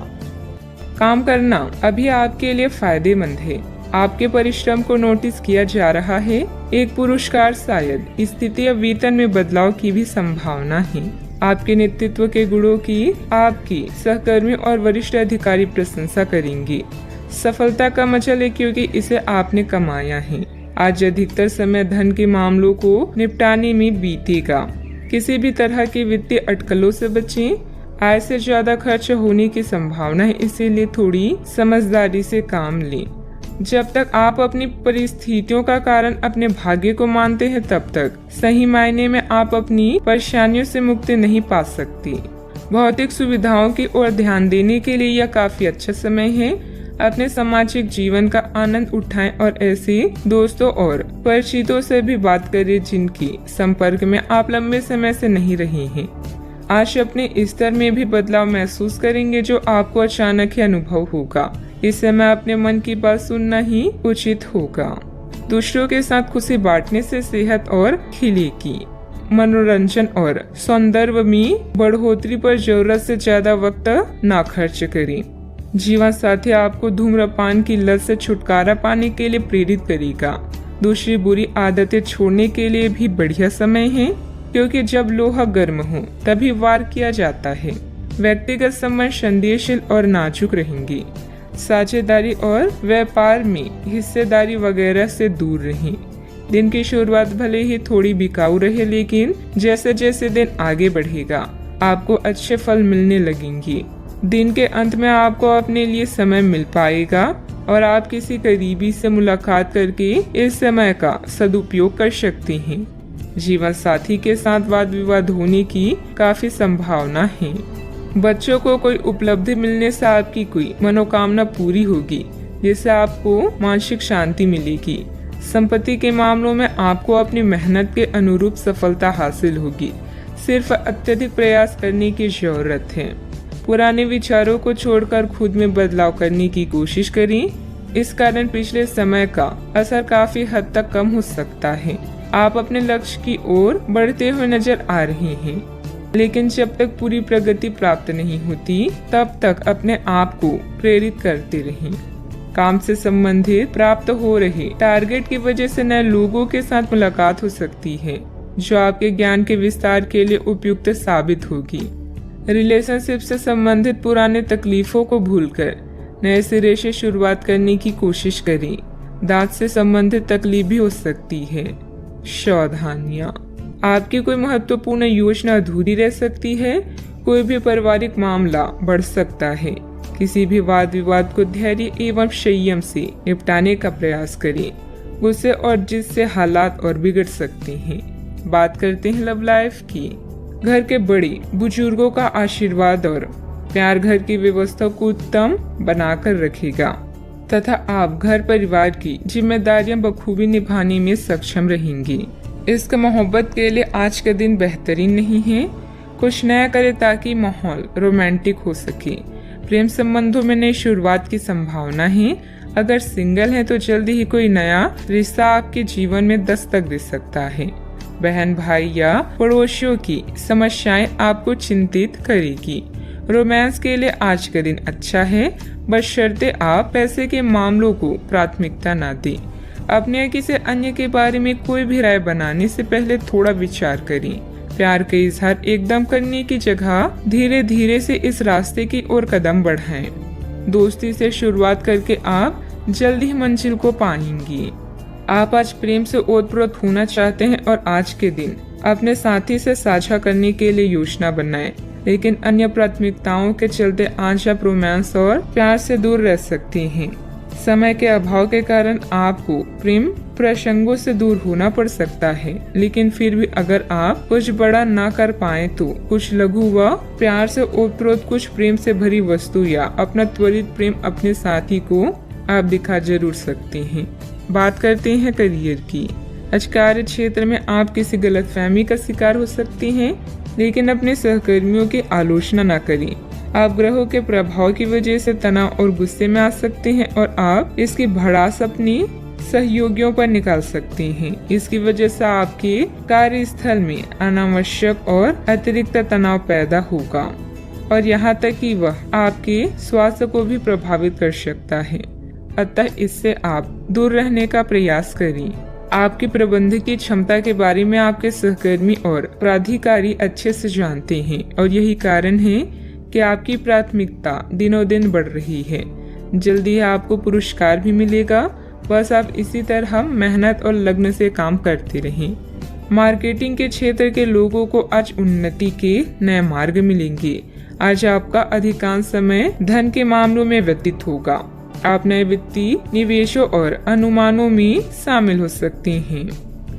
काम करना अभी आपके लिए फायदेमंद है। आपके परिश्रम को नोटिस किया जा रहा है। एक पुरस्कार, शायद स्थिति या वेतन में बदलाव की भी संभावना है। आपके नेतृत्व के गुणों की आपकी सहकर्मी और वरिष्ठ अधिकारी प्रशंसा करेंगे। सफलता का मजा ले क्योंकि इसे आपने कमाया है। आज अधिकतर समय धन के मामलों को निपटाने में बीतेगा। किसी भी तरह की वित्तीय अटकलों से बचें। आय से ज्यादा खर्च होने की संभावना है, इसीलिए थोड़ी समझदारी से काम लें। जब तक आप अपनी परिस्थितियों का कारण अपने भाग्य को मानते हैं, तब तक सही मायने में आप अपनी परेशानियों से मुक्ति नहीं पा सकती। भौतिक सुविधाओं की ओर ध्यान देने के लिए यह काफी अच्छा समय है। अपने सामाजिक जीवन का आनंद उठाएं और ऐसे दोस्तों और परिचितों से भी बात करें जिनकी संपर्क में आप लंबे समय से नहीं रहे हैं। आज अपने स्तर में भी बदलाव महसूस करेंगे जो आपको अचानक ही अनुभव होगा। इस समय अपने मन की बात सुनना ही उचित होगा। दूसरों के साथ खुशी बांटने से सेहत और खिलेगी। मनोरंजन और सौंदर्य में बढ़ोतरी पर जरूरत से ज्यादा वक्त ना खर्च करें। जीवन साथी आपको धूम्रपान की लत से छुटकारा पाने के लिए प्रेरित करेगा। दूसरी बुरी आदतें छोड़ने के लिए भी बढ़िया समय है क्योंकि जब लोहा गर्म हो तभी वार किया जाता है। व्यक्तिगत संबंध संदेहशील और नाजुक रहेंगे। साझेदारी और व्यापार में हिस्सेदारी वगैरह से दूर रहें। दिन की शुरुआत भले ही थोड़ी बिकाऊ रहे, लेकिन जैसे जैसे दिन आगे बढ़ेगा आपको अच्छे फल मिलने लगेंगे। दिन के अंत में आपको अपने लिए समय मिल पाएगा और आप किसी करीबी से मुलाकात करके इस समय का सदुपयोग कर सकते हैं। जीवन साथी के साथ वाद विवाद होने की काफी संभावना है। बच्चों को कोई उपलब्धि मिलने से आपकी कोई मनोकामना पूरी होगी जिससे आपको मानसिक शांति मिलेगी। संपत्ति के मामलों में आपको अपनी मेहनत के अनुरूप सफलता हासिल होगी। सिर्फ अत्यधिक प्रयास करने की जरूरत है। पुराने विचारों को छोड़कर खुद में बदलाव करने की कोशिश करें। इस कारण पिछले समय का असर काफी हद तक कम हो सकता है। आप अपने लक्ष्य की ओर बढ़ते हुए नजर आ रहे हैं, लेकिन जब तक पूरी प्रगति प्राप्त नहीं होती तब तक अपने आप को प्रेरित करते रहें। काम से संबंधित प्राप्त हो रहे टारगेट की वजह से नए लोगों के साथ मुलाकात हो सकती है जो आपके ज्ञान के विस्तार के लिए उपयुक्त साबित होगी। रिलेशनशिप से संबंधित पुराने तकलीफों को भूलकर नए सिरे से शुरुआत करने की कोशिश करें। दांत से संबंधित तकलीफ भी हो सकती है। सावधानियां, आपकी कोई महत्वपूर्ण योजना अधूरी रह सकती है। कोई भी पारिवारिक मामला बढ़ सकता है। किसी भी वाद विवाद को धैर्य एवं संयम से निपटाने का प्रयास करें। गुस्से और जिद से हालात और बिगड़ सकते हैं। बात करते हैं लव लाइफ की। घर के बड़े बुजुर्गों का आशीर्वाद और प्यार घर की व्यवस्था को उत्तम बनाकर रखेगा तथा आप घर परिवार की जिम्मेदारियां बखूबी निभाने में सक्षम रहेंगे। इश्क मोहब्बत के लिए आज का दिन बेहतरीन नहीं है। कुछ नया करें ताकि माहौल रोमांटिक हो सके। प्रेम संबंधों में नई शुरुआत की संभावना है। अगर सिंगल है तो जल्दी ही कोई नया रिश्ता आपके जीवन में दस्तक दे सकता है। बहन भाई या पड़ोसियों की समस्याएं आपको चिंतित करेगी। रोमांस के लिए आज का दिन अच्छा है, बशर्ते आप पैसे के मामलों को प्राथमिकता न दें। अपने या किसी अन्य के बारे में कोई भी राय बनाने से पहले थोड़ा विचार करें। प्यार का इजहार एकदम करने की जगह धीरे धीरे से इस रास्ते की ओर कदम बढ़ाएं। दोस्ती से शुरुआत करके आप जल्द ही मंजिल को पाएंगी। आप आज प्रेम से ओतप्रोत होना चाहते हैं और आज के दिन अपने साथी से साझा करने के लिए योजना बनाएं, लेकिन अन्य प्राथमिकताओं के चलते आज आप रोमांस और प्यार से दूर रह सकते हैं। समय के अभाव के कारण आपको प्रेम प्रसंगों से दूर होना पड़ सकता है, लेकिन फिर भी अगर आप कुछ बड़ा ना कर पाए तो कुछ लघु व प्यार से ओतप्रोत कुछ प्रेम से भरी वस्तु या अपना त्वरित प्रेम अपने साथी को आप दिखा जरूर सकते हैं। बात करते हैं करियर की। आज कार्य क्षेत्र में आप किसी गलतफहमी का शिकार हो सकते हैं, लेकिन अपने सहकर्मियों की आलोचना न करें। आप ग्रहों के प्रभाव की वजह से तनाव और गुस्से में आ सकते हैं और आप इसकी भड़ास अपनी सहयोगियों पर निकाल सकते हैं। इसकी वजह से आपके कार्यस्थल में अनावश्यक और अतिरिक्त तनाव पैदा होगा और यहाँ तक कि वह आपके स्वास्थ्य को भी प्रभावित कर सकता है। अतः इससे आप दूर रहने का प्रयास करें। आपकी प्रबंधकीय क्षमता के बारे में आपके सहकर्मी और प्राधिकारी अच्छे से जानते हैं और यही कारण है कि आपकी प्राथमिकता दिनों दिन बढ़ रही है। जल्दी ही आपको पुरस्कार भी मिलेगा, बस आप इसी तरह मेहनत और लगन से काम करते रहें। मार्केटिंग के क्षेत्र के लोगों को आज उन्नति के नए मार्ग मिलेंगे। आज आपका अधिकांश समय धन के मामलों में व्यतीत होगा। आप नए वित्तीय निवेशों और अनुमानों में शामिल हो सकते हैं।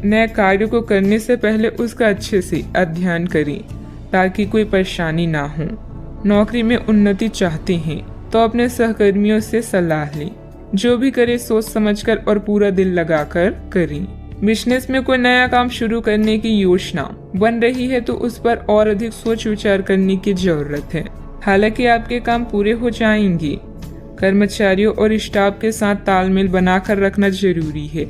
नए कार्य को करने से पहले उसका अच्छे से अध्ययन करें ताकि कोई परेशानी ना हो। नौकरी में उन्नति चाहते हैं तो अपने सहकर्मियों से सलाह लें। जो भी करे सोच समझकर और पूरा दिल लगाकर करें। बिजनेस में कोई नया काम शुरू करने की योजना बन रही है तो उस पर और अधिक सोच विचार करने की जरूरत है। हालांकि आपके काम पूरे हो जाएंगे। कर्मचारियों और स्टाफ के साथ तालमेल बनाकर रखना जरूरी है।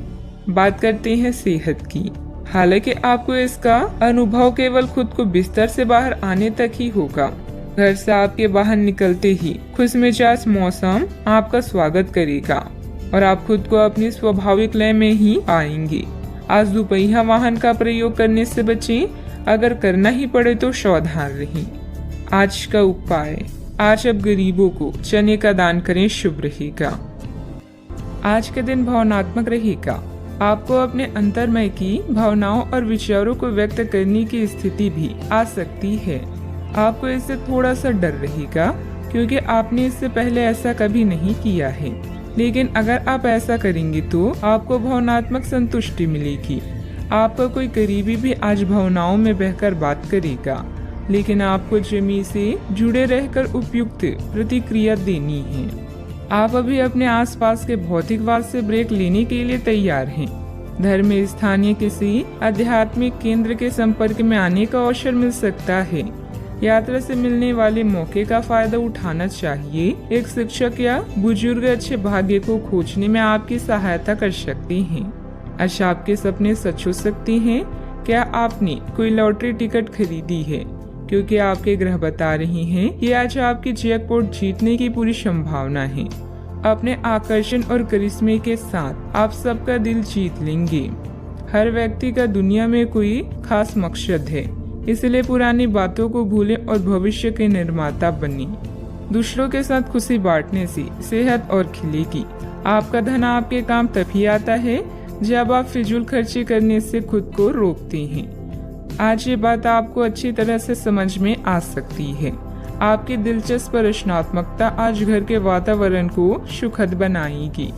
बात करते हैं सेहत की। हालांकि आपको इसका अनुभव केवल खुद को बिस्तर से बाहर आने तक ही होगा। घर से आपके बाहर निकलते ही खुशमिजाज मौसम आपका स्वागत करेगा और आप खुद को अपनी स्वाभाविक लय में ही पाएंगे। आज दुपहिया वाहन का प्रयोग करने से बचें। अगर करना ही पड़े तो सावधान रहें। आज का उपाय, आज अब गरीबों को चने का दान करें, शुभ रहेगा। आज के दिन भावनात्मक रहेगा। आपको अपने अंतर्मय की भावनाओं और विचारों को व्यक्त करने की स्थिति भी आ सकती है। आपको इससे थोड़ा सा डर रहेगा क्योंकि आपने इससे पहले ऐसा कभी नहीं किया है, लेकिन अगर आप ऐसा करेंगे तो आपको भावनात्मक संतुष्टि मिलेगी। आपका कोई करीबी भी आज भावनाओं में बहकर बात करेगा, लेकिन आपको जमी से जुड़े रहकर उपयुक्त प्रतिक्रिया देनी है। आप अभी अपने आसपास के भौतिकवाद से ब्रेक लेने के लिए तैयार हैं। धर्म में स्थानीय किसी आध्यात्मिक केंद्र के संपर्क में आने का अवसर मिल सकता है। यात्रा से मिलने वाले मौके का फायदा उठाना चाहिए। एक शिक्षक या बुजुर्ग अच्छे भाग्य को खोजने में आपकी सहायता कर सकते हैं। आज आपके सपने सच हो सकते हैं। क्या आपने कोई लॉटरी टिकट खरीदी है? क्योंकि आपके ग्रह बता रही हैं कि आज आपकी जैकपॉट जीतने की पूरी संभावना है। अपने आकर्षण और करिश्मे के साथ आप सबका दिल जीत लेंगे। हर व्यक्ति का दुनिया में कोई खास मकसद है, इसलिए पुरानी बातों को भूलें और भविष्य के निर्माता बनें। दूसरों के साथ खुशी बांटने से सेहत और खिलेगी। आपका धन आपके काम तभी आता है जब आप फिजूल खर्ची करने से खुद को रोकते हैं। आज ये बात आपको अच्छी तरह से समझ में आ सकती है। आपकी दिलचस्प रचनात्मकता आज घर के वातावरण को सुखद बनाएगी।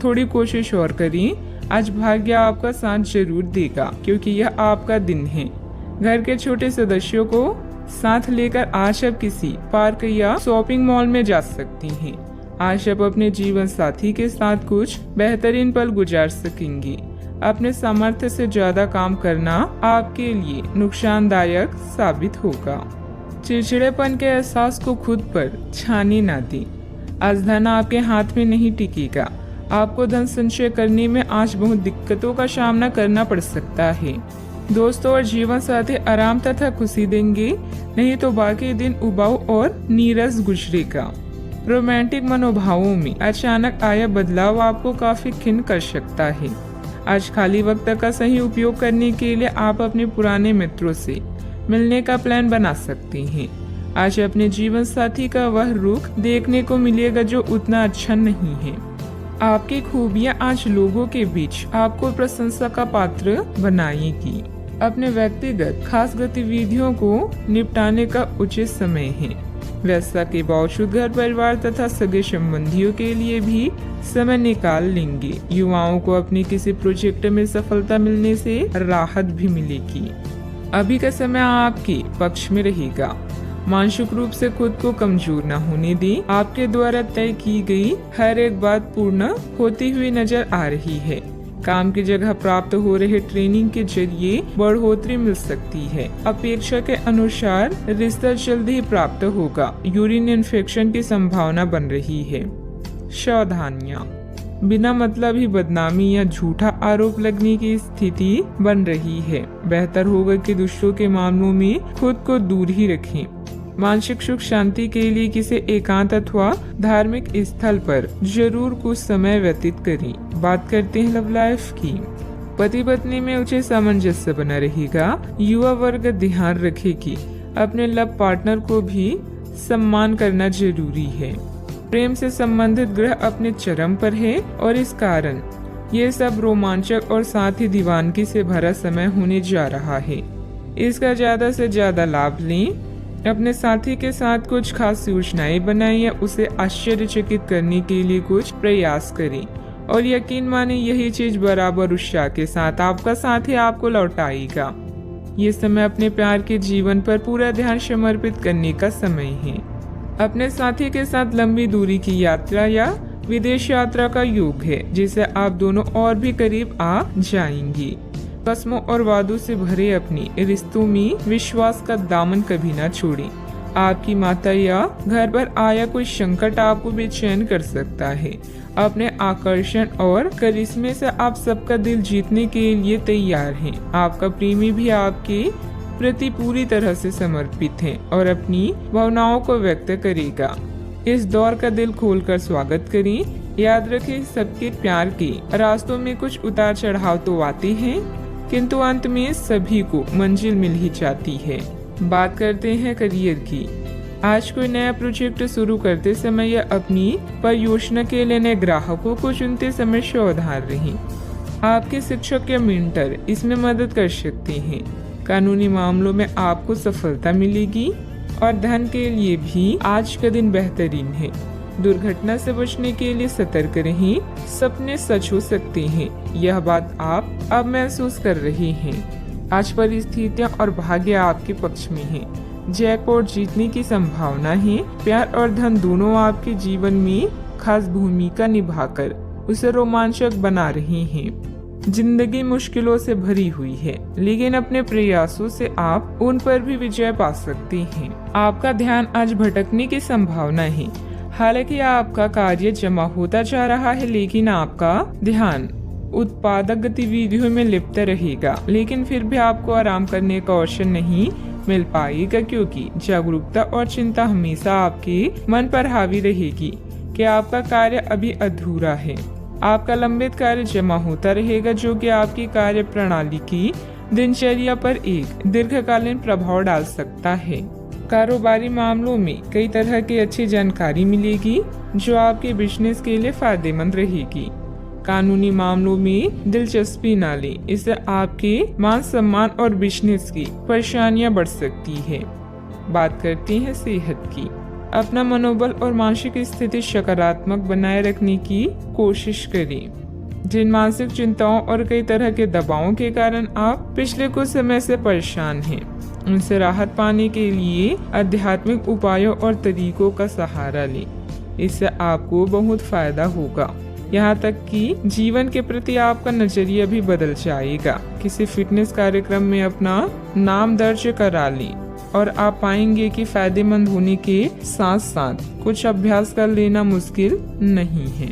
थोड़ी कोशिश और करें। आज भाग्य आपका साथ जरूर देगा क्योंकि यह आपका दिन है। घर के छोटे सदस्यों को साथ लेकर आज आप किसी पार्क या शॉपिंग मॉल में जा सकती हैं। आज आप अपने जीवन साथी के साथ कुछ बेहतरीन पल गुजार सकेंगे। अपने सामर्थ्य से ज्यादा काम करना आपके लिए नुकसानदायक साबित होगा। चिड़चिड़ेपन के एहसास को खुद पर छाने ना दें। आज धन आपके हाथ में नहीं टिकेगा। आपको धन संचय करने में आज बहुत दिक्कतों का सामना करना पड़ सकता है। दोस्तों और जीवन साथी आराम तथा खुशी देंगे, नहीं तो बाकी दिन उबाऊ और नीरस गुजरेगा। रोमांटिक मनोभावों में अचानक आया बदलाव आपको काफी खिन्न कर सकता है। आज खाली वक्त का सही उपयोग करने के लिए आप अपने पुराने मित्रों से मिलने का प्लान बना सकते हैं। आज अपने जीवन साथी का वह रुख देखने को मिलेगा जो उतना अच्छा नहीं है। आपकी खूबियां आज लोगों के बीच आपको प्रशंसा का पात्र बनाएगी। अपने व्यक्तिगत खास गतिविधियों को निपटाने का उचित समय है। व्यस्तता के बावजूद घर परिवार तथा सगे संबंधियों के लिए भी समय निकाल लेंगे। युवाओं को अपने किसी प्रोजेक्ट में सफलता मिलने से राहत भी मिलेगी। अभी का समय आपके पक्ष में रहेगा। मानसिक रूप से खुद को कमजोर न होने दें। आपके द्वारा तय की गई हर एक बात पूर्ण होती हुई नजर आ रही है। काम की जगह प्राप्त हो रहे ट्रेनिंग के जरिए बढ़ोतरी मिल सकती है। अपेक्षा के अनुसार रिश्ता जल्दी ही प्राप्त होगा। यूरिन इन्फेक्शन की संभावना बन रही है। सावधानियां, बिना मतलब ही बदनामी या झूठा आरोप लगने की स्थिति बन रही है। बेहतर होगा कि दूसरों के मामलों में खुद को दूर ही रखें। मानसिक सुख शांति के लिए किसी एकांत अथवा धार्मिक स्थल पर जरूर कुछ समय व्यतीत करें। बात करते हैं लव लाइफ की। पति पत्नी में उचित सामंजस्य बना रहेगा। युवा वर्ग ध्यान रखे कि अपने लव पार्टनर को भी सम्मान करना जरूरी है। प्रेम से संबंधित ग्रह अपने चरम पर है और इस कारण ये सब रोमांचक और साथ ही दीवानगी से भरा समय होने जा रहा है। इसका ज्यादा से ज्यादा लाभ लें। अपने साथी के साथ कुछ खास योजनाएं बनाएं या उसे आश्चर्यचकित करने के लिए कुछ प्रयास करें और यकीन माने यही चीज बराबर उत्साह के साथ आपका साथी आपको लौटाएगा। ये समय अपने प्यार के जीवन पर पूरा ध्यान समर्पित करने का समय है। अपने साथी के साथ लंबी दूरी की यात्रा या विदेश यात्रा का योग है, जिससे आप दोनों और भी करीब आ जाएंगी। कसमों और वादों से भरे अपने रिश्तों में विश्वास का दामन कभी न छोड़ें। आपकी माता या घर पर आया कोई संकट आपको बेचैन कर सकता है। अपने आकर्षण और करिश्मे से आप सबका दिल जीतने के लिए तैयार हैं। आपका प्रेमी भी आपके प्रति पूरी तरह से समर्पित है और अपनी भावनाओं को व्यक्त करेगा। इस दौर का दिल खोलकर स्वागत करें। याद रखें, सबके प्यार के रास्तों में कुछ उतार चढ़ाव तो आते हैं, किंतु अंत में सभी को मंजिल मिल ही जाती है। बात करते हैं करियर की। आज कोई नया प्रोजेक्ट शुरू करते समय या अपनी परियोजना के लिए नए ग्राहकों को चुनते समय सावधान रहें। आपके शिक्षक या मेंटर इसमें मदद कर सकते हैं। कानूनी मामलों में आपको सफलता मिलेगी और धन के लिए भी आज का दिन बेहतरीन है। दुर्घटना से बचने के लिए सतर्क रहें। सपने सच हो सकते हैं, यह बात आप अब महसूस कर रहे हैं। आज परिस्थितियां और भाग्य आपके पक्ष में है। जैकपॉट जीतने की संभावना है। प्यार और धन दोनों आपके जीवन में खास भूमिका निभाकर उसे रोमांचक बना रहे हैं। जिंदगी मुश्किलों से भरी हुई है, लेकिन अपने प्रयासों से आप उन पर भी विजय पा सकते हैं। आपका ध्यान आज भटकने की संभावना है। हालांकि आपका कार्य जमा होता जा रहा है, लेकिन आपका ध्यान उत्पादक गतिविधियों में लिप्त रहेगा। लेकिन फिर भी आपको आराम करने का अवसर नहीं मिल पाएगा, क्योंकि जागरूकता और चिंता हमेशा आपके मन पर हावी रहेगी कि आपका कार्य अभी अधूरा है। आपका लंबित कार्य जमा होता रहेगा, जो कि आपकी कार्य प्रणाली की दिनचर्या पर एक दीर्घकालीन प्रभाव डाल सकता है। कारोबारी मामलों में कई तरह की अच्छी जानकारी मिलेगी, जो आपके बिजनेस के लिए फायदेमंद रहेगी। कानूनी मामलों में दिलचस्पी न लें, इससे आपके मान सम्मान और बिजनेस की परेशानियां बढ़ सकती है। बात करते हैं सेहत की। अपना मनोबल और मानसिक स्थिति सकारात्मक बनाए रखने की कोशिश करें। जिन मानसिक चिंताओं और कई तरह के दबावों के कारण आप पिछले कुछ समय से परेशान हैं, उनसे राहत पाने के लिए आध्यात्मिक उपायों और तरीकों का सहारा लें। इससे आपको बहुत फायदा होगा। यहाँ तक कि जीवन के प्रति आपका नजरिया भी बदल जाएगा। किसी फिटनेस कार्यक्रम में अपना नाम दर्ज करा लें और आप पाएंगे कि फायदेमंद होने के साथ साथ कुछ अभ्यास कर लेना मुश्किल नहीं है।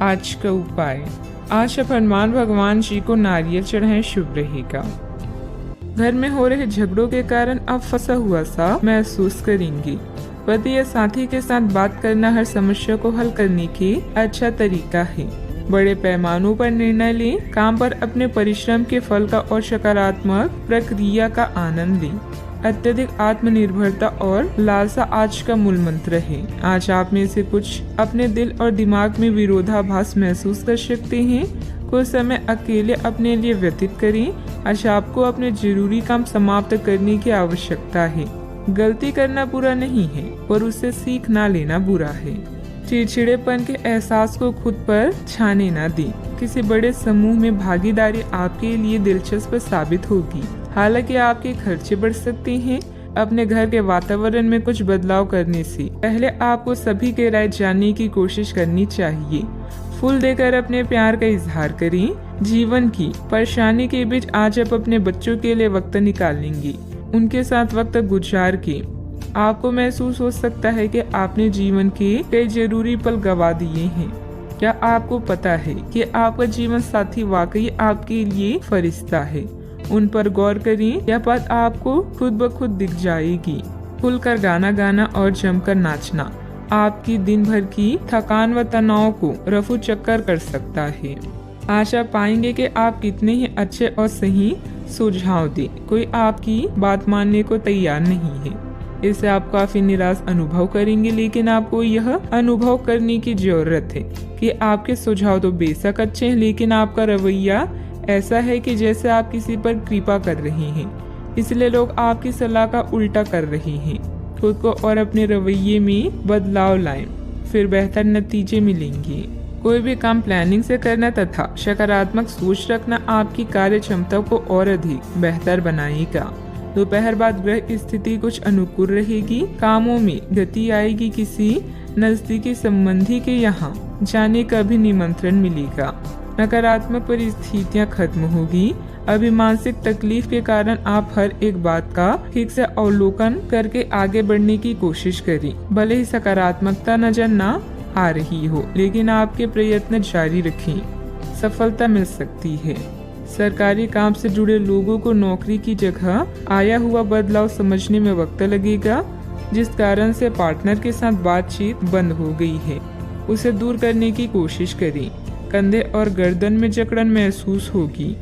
आज का उपाय, आज आप हनुमान भगवान जी को नारियल चढ़ाएं, शुभ रहेगा। घर में हो रहे झगड़ों के कारण आप फंसा हुआ सा महसूस करेंगे। पति या साथी के साथ बात करना हर समस्या को हल करने की अच्छा तरीका है। बड़े पैमानों पर निर्णय लें। काम पर अपने परिश्रम के फल का और सकारात्मक प्रक्रिया का आनंद लें। अत्यधिक आत्मनिर्भरता और लालसा आज का मूल मंत्र है। आज आप में से कुछ अपने दिल और दिमाग में विरोधाभास महसूस कर सकते हैं। कुछ समय अकेले अपने लिए व्यतीत करें। आज आपको अपने जरूरी काम समाप्त करने की आवश्यकता है। गलती करना बुरा नहीं है, पर उससे सीख ना लेना बुरा है। चिड़चिड़ेपन के एहसास को खुद पर छाने ना दें। किसी बड़े समूह में भागीदारी आपके लिए दिलचस्प साबित होगी। हालांकि आपके खर्चे बढ़ सकते हैं। अपने घर के वातावरण में कुछ बदलाव करने से पहले आपको सभी की राय जानने की कोशिश करनी चाहिए। फूल देकर अपने प्यार का इजहार करें। जीवन की परेशानी के बीच आज आप अपने बच्चों के लिए वक्त निकालेंगे। उनके साथ वक्त गुजार के आपको महसूस हो सकता है कि आपने जीवन के कई जरूरी पल गवा दिए हैं। क्या आपको पता है कि आपका जीवन साथी वाकई आपके लिए फरिश्ता है? उन पर गौर करें। यह बात आपको खुद ब खुद दिख जाएगी। खुलकर गाना गाना और जमकर नाचना आपकी दिन भर की थकान व तनाव को रफू चक्कर कर सकता है। आज आप पाएंगे कि आप कितने ही अच्छे और सही सुझाव दें, कोई आपकी बात मानने को तैयार नहीं है। इससे आप काफी निराश अनुभव करेंगे, लेकिन आपको यह अनुभव करने की जरूरत है कि आपके सुझाव तो बेशक अच्छे हैं, लेकिन आपका रवैया ऐसा है कि जैसे आप किसी पर कृपा कर रहे हैं, इसलिए लोग आपकी सलाह का उल्टा कर रहे हैं। खुद को और अपने रवैये में बदलाव लाएं, फिर बेहतर नतीजे मिलेंगे। कोई भी काम प्लानिंग से करना तथा सकारात्मक सोच रखना आपकी कार्य क्षमता को और अधिक बेहतर बनाएगा। दोपहर बाद ग्रह स्थिति कुछ अनुकूल रहेगी। कामों में गति आएगी। किसी नजदीकी संबंधी के यहाँ जाने का भी निमंत्रण मिलेगा। नकारात्मक परिस्थितियाँ खत्म होगी। अभी मानसिक तकलीफ के कारण आप हर एक बात का ठीक से अवलोकन करके आगे बढ़ने की कोशिश करें। भले ही सकारात्मकता नजर न आ रही हो, लेकिन आपके प्रयत्न जारी रखें, सफलता मिल सकती है। सरकारी काम से जुड़े लोगों को नौकरी की जगह आया हुआ बदलाव समझने में वक्त लगेगा। जिस कारण से पार्टनर के साथ बातचीत बंद हो गई है, उसे दूर करने की कोशिश करें। कंधे और गर्दन में जकड़न महसूस होगी।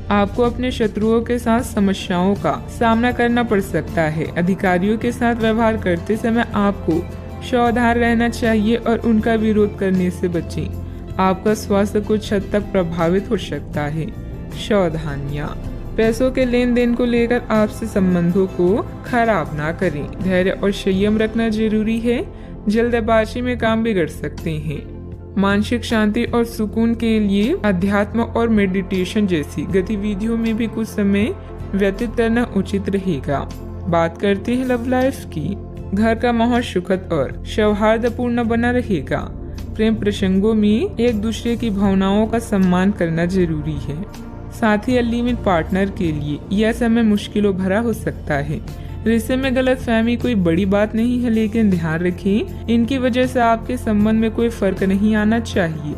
आपको अपने शत्रुओं के साथ समस्याओं का सामना करना पड़ सकता है। अधिकारियों के साथ व्यवहार करते समय आपको सावधान रहना चाहिए और उनका विरोध करने से बचें। आपका स्वास्थ्य कुछ हद तक प्रभावित हो सकता है। सावधानियां। पैसों के लेन देन को लेकर आपसे संबंधों को खराब ना करें। धैर्य और संयम रखना जरूरी है। जल्दबाजी में काम बिगड़ सकते हैं। मानसिक शांति और सुकून के लिए अध्यात्म और मेडिटेशन जैसी गतिविधियों में भी कुछ समय व्यतीत करना उचित रहेगा। बात करते हैं लव लाइफ की। घर का माहौल सुखद और सौहार्दपूर्ण बना रहेगा। प्रेम प्रसंगों में एक दूसरे की भावनाओं का सम्मान करना जरूरी है। साथ ही लिव-इन पार्टनर के लिए यह समय मुश्किलों भरा हो सकता है। रिश्ते में गलतफहमी कोई बड़ी बात नहीं है, लेकिन ध्यान रखें, इनकी वजह से आपके संबंध में कोई फर्क नहीं आना चाहिए।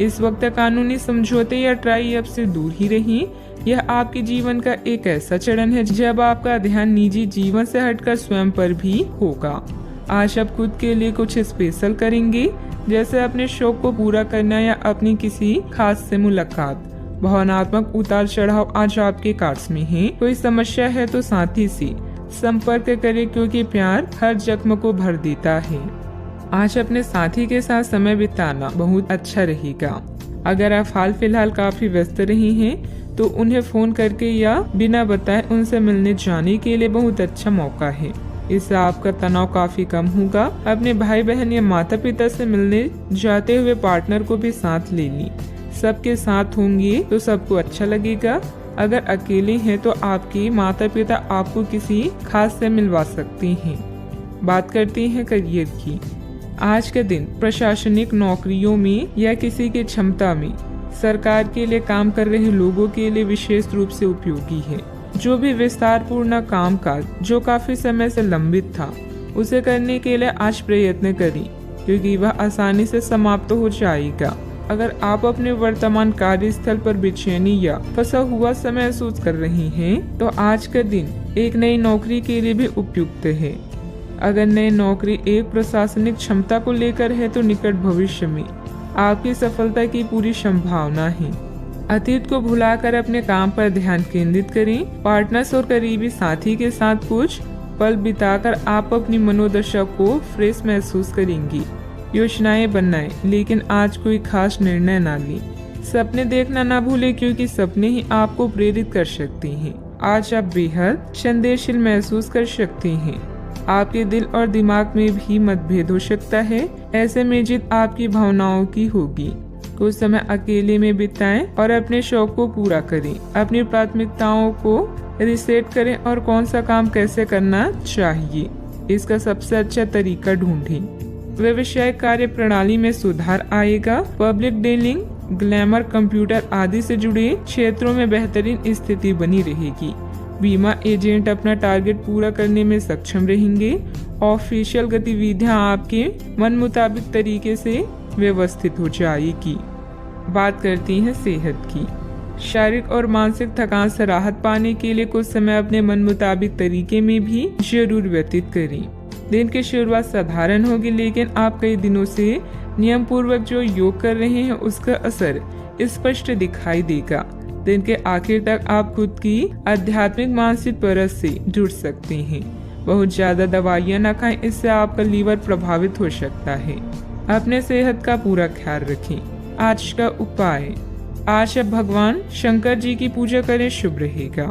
इस वक्त कानूनी समझौते या ट्राई अप से दूर ही रहें। यह आपके जीवन का एक ऐसा चरण है जब आपका ध्यान निजी जीवन से हटकर स्वयं पर भी होगा। आज आप खुद के लिए कुछ स्पेशल करेंगे, जैसे अपने शौक को पूरा करना या अपनी किसी खास से मुलाकात। भावनात्मक उतार चढ़ाव आज आपके कार्ड्स में है। कोई समस्या है तो साथी से संपर्क करें, क्योंकि प्यार हर जख्म को भर देता है। आज अपने साथी के साथ समय बिताना बहुत अच्छा रहेगा। अगर आप हाल फिलहाल काफी व्यस्त रही हैं, तो उन्हें फोन करके या बिना बताए उनसे मिलने जाने के लिए बहुत अच्छा मौका है। इससे आपका तनाव काफी कम होगा। अपने भाई बहन या माता पिता से मिलने जाते हुए पार्टनर को भी साथ ले ली। सबके साथ होंगे तो सबको अच्छा लगेगा। अगर अकेले हैं तो आपके माता पिता आपको किसी खास से मिलवा सकते हैं। बात करते हैं करियर की। आज के दिन प्रशासनिक नौकरियों में या किसी की क्षमता में सरकार के लिए काम कर रहे लोगों के लिए विशेष रूप से उपयोगी है। जो भी विस्तारपूर्ण कामकाज जो काफी समय से लंबित था, उसे करने के लिए आज प्रयत्न करें, क्योंकि वह आसानी से समाप्त हो जाएगा। अगर आप अपने वर्तमान कार्यस्थल पर बेचैनी या फंसा हुआ समय महसूस कर रहे हैं, तो आज का दिन एक नई नौकरी के लिए भी उपयुक्त है। अगर नई नौकरी एक प्रशासनिक क्षमता को लेकर है, तो निकट भविष्य में आपकी सफलता की पूरी संभावना है। अतीत को भुलाकर अपने काम पर ध्यान केंद्रित करें। पार्टनर्स और करीबी साथी के साथ कुछ पल बिताकर आप अपनी मनोदशा को फ्रेश महसूस करेंगी। योजनाएं बनाएं, लेकिन आज कोई खास निर्णय ना लें। सपने देखना ना भूलें, क्योंकि सपने ही आपको प्रेरित कर सकते हैं। आज आप बेहद संवेदनशील महसूस कर सकते हैं। आपके दिल और दिमाग में भी मतभेद हो सकता है। ऐसे में जीत आपकी भावनाओं की होगी। कुछ समय अकेले में बिताएं और अपने शौक को पूरा करें। अपनी प्राथमिकताओं को रिसेट करें और कौन सा काम कैसे करना चाहिए, इसका सबसे अच्छा तरीका ढूंढें। व्यवसायिक कार्य प्रणाली में सुधार आएगा। पब्लिक डीलिंग, ग्लैमर, कंप्यूटर आदि से जुड़े क्षेत्रों में बेहतरीन स्थिति बनी रहेगी। बीमा एजेंट अपना टारगेट पूरा करने में सक्षम रहेंगे। ऑफिशियल गतिविधियां आपके मन मुताबिक तरीके से व्यवस्थित हो जाएगी। बात करती हैं सेहत की। शारीरिक और मानसिक थकान से राहत पाने के लिए कुछ समय अपने मन मुताबिक तरीके में भी जरूर व्यतीत करें। दिन की शुरुआत साधारण होगी, लेकिन आप कई दिनों से नियम पूर्वक जो योग कर रहे हैं उसका असर स्पष्ट दिखाई देगा। दिन के आखिर तक आप खुद की आध्यात्मिक मानसिक परत से जुड़ सकते हैं। बहुत ज्यादा दवाइयां न खाएं, इससे आपका लीवर प्रभावित हो सकता है। अपने सेहत का पूरा ख्याल रखें। आज का उपाय, आज आप भगवान शंकर जी की पूजा करें, शुभ रहेगा।